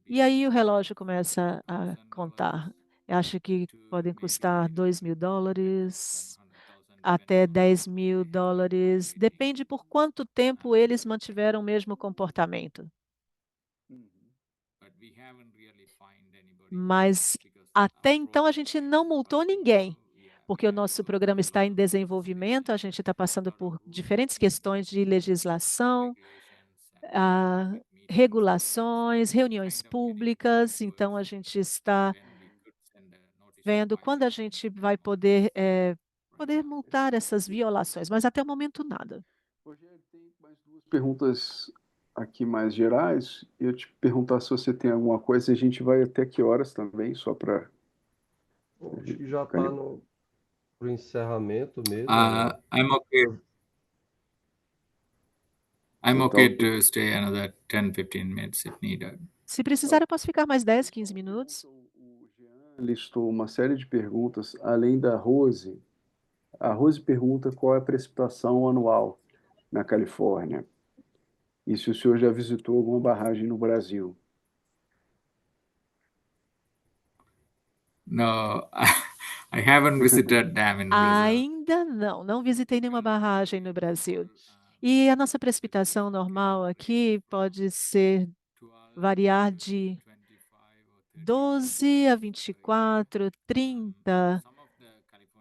E aí o relógio começa a contar. Eu acho que podem custar $2.000 até $10.000. Depende por quanto tempo eles mantiveram o mesmo comportamento. Mas até então a gente não multou ninguém, porque o nosso programa está em desenvolvimento, a gente está passando por diferentes questões de legislação, regulações, reuniões públicas, então a gente está vendo quando a gente vai poder multar essas violações, mas até o momento nada. Rogério, tem mais duas perguntas aqui mais gerais. Eu te perguntar se você tem alguma coisa, a gente vai até que horas também, só para... Acho que já está no encerramento mesmo. I'm okay. I'm Então, okay to stay another 10, 15 minutes if needed. Se precisar, eu posso ficar mais 10, 15 minutos. O Jean listou uma série de perguntas, além da Rose. A Rose pergunta qual é a precipitação anual na Califórnia e se o senhor já visitou alguma barragem no Brasil. No, I haven't visited dam in Brazil. Ainda não visitei nenhuma barragem no Brasil. E a nossa precipitação normal aqui pode variar de 12 a 24, 30.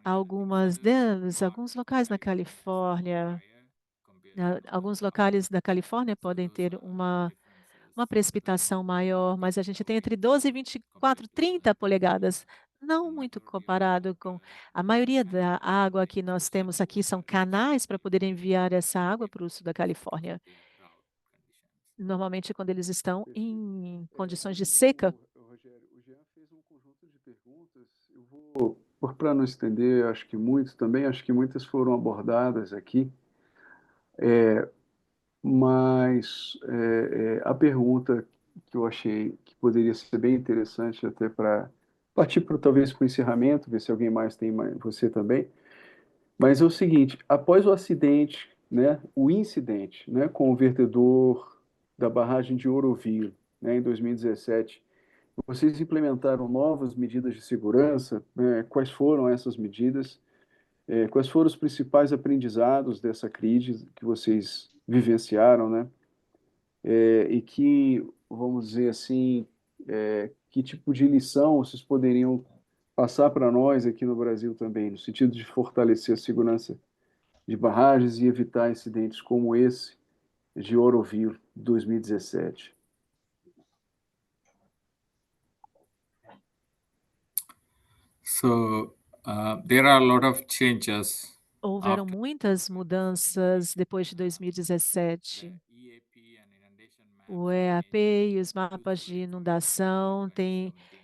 Alguns locais na Califórnia, alguns locais da Califórnia podem ter uma precipitação maior, mas a gente tem entre 12 e 24, 30 polegadas. Não muito comparado com a maioria da água que nós temos aqui são canais para poder enviar essa água para o sul da Califórnia. Normalmente quando eles estão em condições de seca. Rogério, o Jean fez um conjunto de perguntas. Eu vou, para não estender, acho que muito também, acho que muitas foram abordadas aqui. Mas a pergunta que eu achei que poderia ser bem interessante até para partir talvez para o encerramento, ver se alguém mais tem, você também, mas é o seguinte, após o acidente, né, o incidente, né, com o vertedor da barragem de Oroville, né, em 2017, vocês implementaram novas medidas de segurança, né? Quais foram essas medidas? Quais foram os principais aprendizados dessa crise que vocês vivenciaram, né? E que, vamos dizer assim, que tipo de lição vocês poderiam passar para nós aqui no Brasil também, no sentido de fortalecer a segurança de barragens e evitar incidentes como esse de Oroville 2017? So there are a lot of changes Houveram after muitas mudanças depois de 2017. the EAP and inundation O maps EAP change e os mapas de usefully inundação after têm 2017.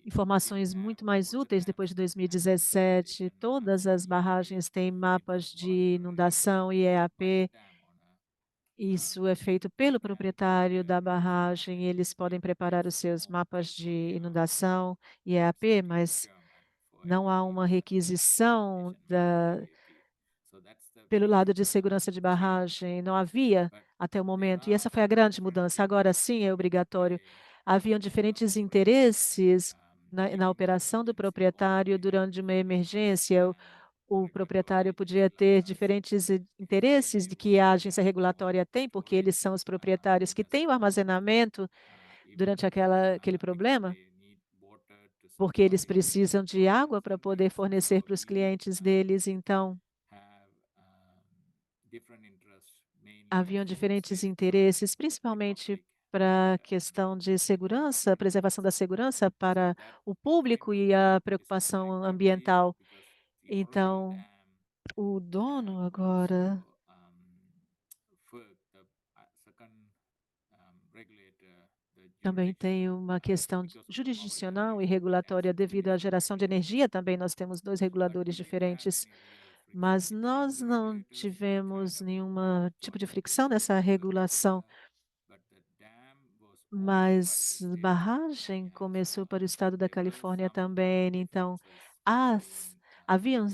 We informações have muito mais both the úteis dams depois de and barrages where they 2017. can Todas as barragens têm mapas de inundação e by the EAP. dam owner Isso é feito pelo and proprietário da barragem. Eles podem preparar os seus mapas de inundação e EAP, mas procurement for não há uma requisição inundation map and EAP. So that's the pelo big lado de segurança de change. barragem. Não havia But até o there momento. E essa are foi a grande different mudança. Agora sim é interests obrigatório. by Haviam diferentes interesses na operação do proprietário durante uma emergência. O proprietário podia ter diferentes interesses de que a agência regulatória tem, porque eles são os proprietários que têm o armazenamento durante aquele problema, porque eles precisam de água para poder fornecer para os clientes deles. Então, haviam diferentes interesses, principalmente para a questão de segurança, preservação da segurança para o público e a preocupação ambiental. Então, o dono agora também tem uma questão jurisdicional e regulatória devido à geração de energia. Também nós temos dois reguladores diferentes, mas nós não tivemos nenhum tipo de fricção nessa regulação. Mas barragem começou para o estado da Califórnia também, então haviam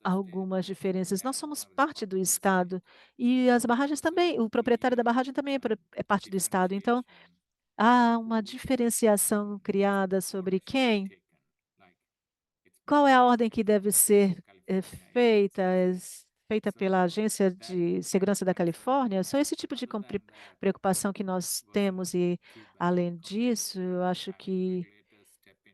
algumas diferenças. Nós somos parte do estado e as barragens também, o proprietário da barragem também é parte do estado. Então, há uma diferenciação criada sobre qual é a ordem que deve ser feita, feita pela Agência de Segurança da Califórnia. Só esse tipo de preocupação que nós temos e, além disso, eu acho que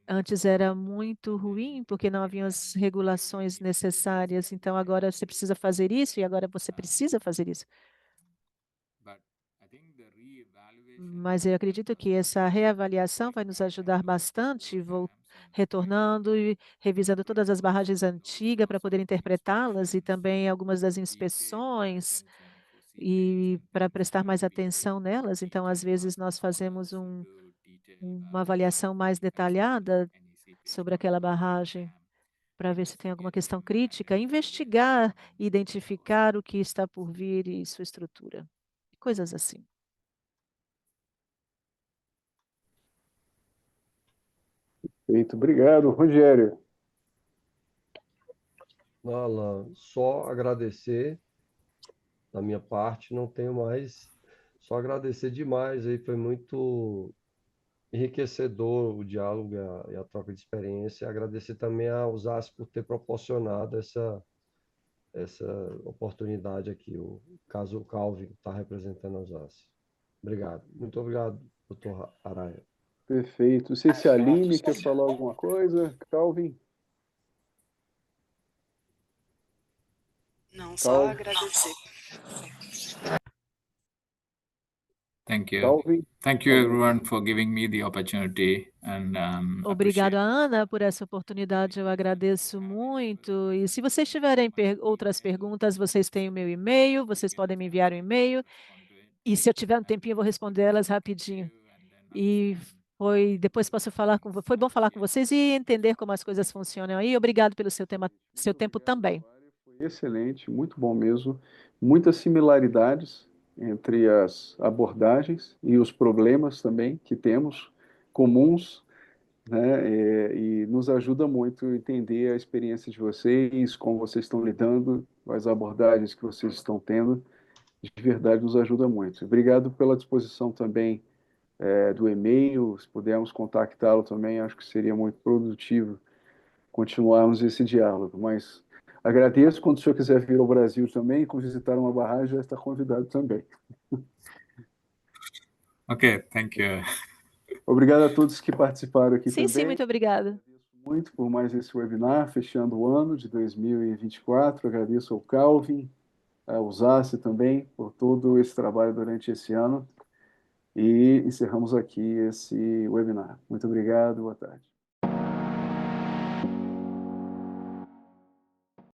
antes era muito ruim, porque não haviam as regulações necessárias. Então, agora você precisa fazer isso e agora você precisa fazer isso. Mas eu acredito que essa reavaliação vai nos ajudar bastante, retornando e revisando todas as barragens antigas para poder interpretá-las e também algumas das inspeções e para prestar mais atenção nelas. Então, às vezes, nós fazemos uma avaliação mais detalhada sobre aquela barragem para ver se tem alguma questão crítica, investigar e identificar o que está por vir e sua estrutura. Coisas assim. Feito, obrigado, Rogério. Alan, só agradecer da minha parte, não tenho mais, só agradecer demais aí, foi muito enriquecedor o diálogo e a troca de experiência, agradecer também ao ZAS por ter proporcionado essa oportunidade aqui, o caso Calvin está representando o ZAS. Obrigado, muito obrigado, doutor Araya. Perfeito. Não sei se a Aline quer falar alguma coisa. Calvin? Não, só Calvin? agradecer. Thank you. Calvin? Thank you everyone for giving me the opportunity and Obrigado, Ana, por essa oportunidade. Eu agradeço muito. E se vocês tiverem outras perguntas, vocês têm o meu e-mail, vocês podem me enviar um e-mail. E se eu tiver um tempinho, eu vou responder elas rapidinho. E depois posso falar foi bom falar com vocês e entender como as coisas funcionam aí. Obrigado pelo seu tempo também. Foi excelente, muito bom mesmo. Muitas similaridades entre as abordagens e os problemas também que temos comuns, né? E nos ajuda muito a entender a experiência de vocês, como vocês estão lidando, as abordagens que vocês estão tendo. De verdade, nos ajuda muito. Obrigado pela disposição também do e-mail, se pudermos contactá-lo também, acho que seria muito produtivo continuarmos esse diálogo. Mas agradeço. Quando o senhor quiser vir ao Brasil também, visitar uma barragem, já está convidado também. Okay, thank you. Obrigado a todos que participaram aqui Sim, sim, também. muito obrigada. Agradeço muito por mais esse webinar, fechando o ano de 2024. Agradeço ao Calvin, ao Zassi também, por todo esse trabalho durante esse ano. E encerramos aqui esse webinar. Muito obrigado, boa tarde.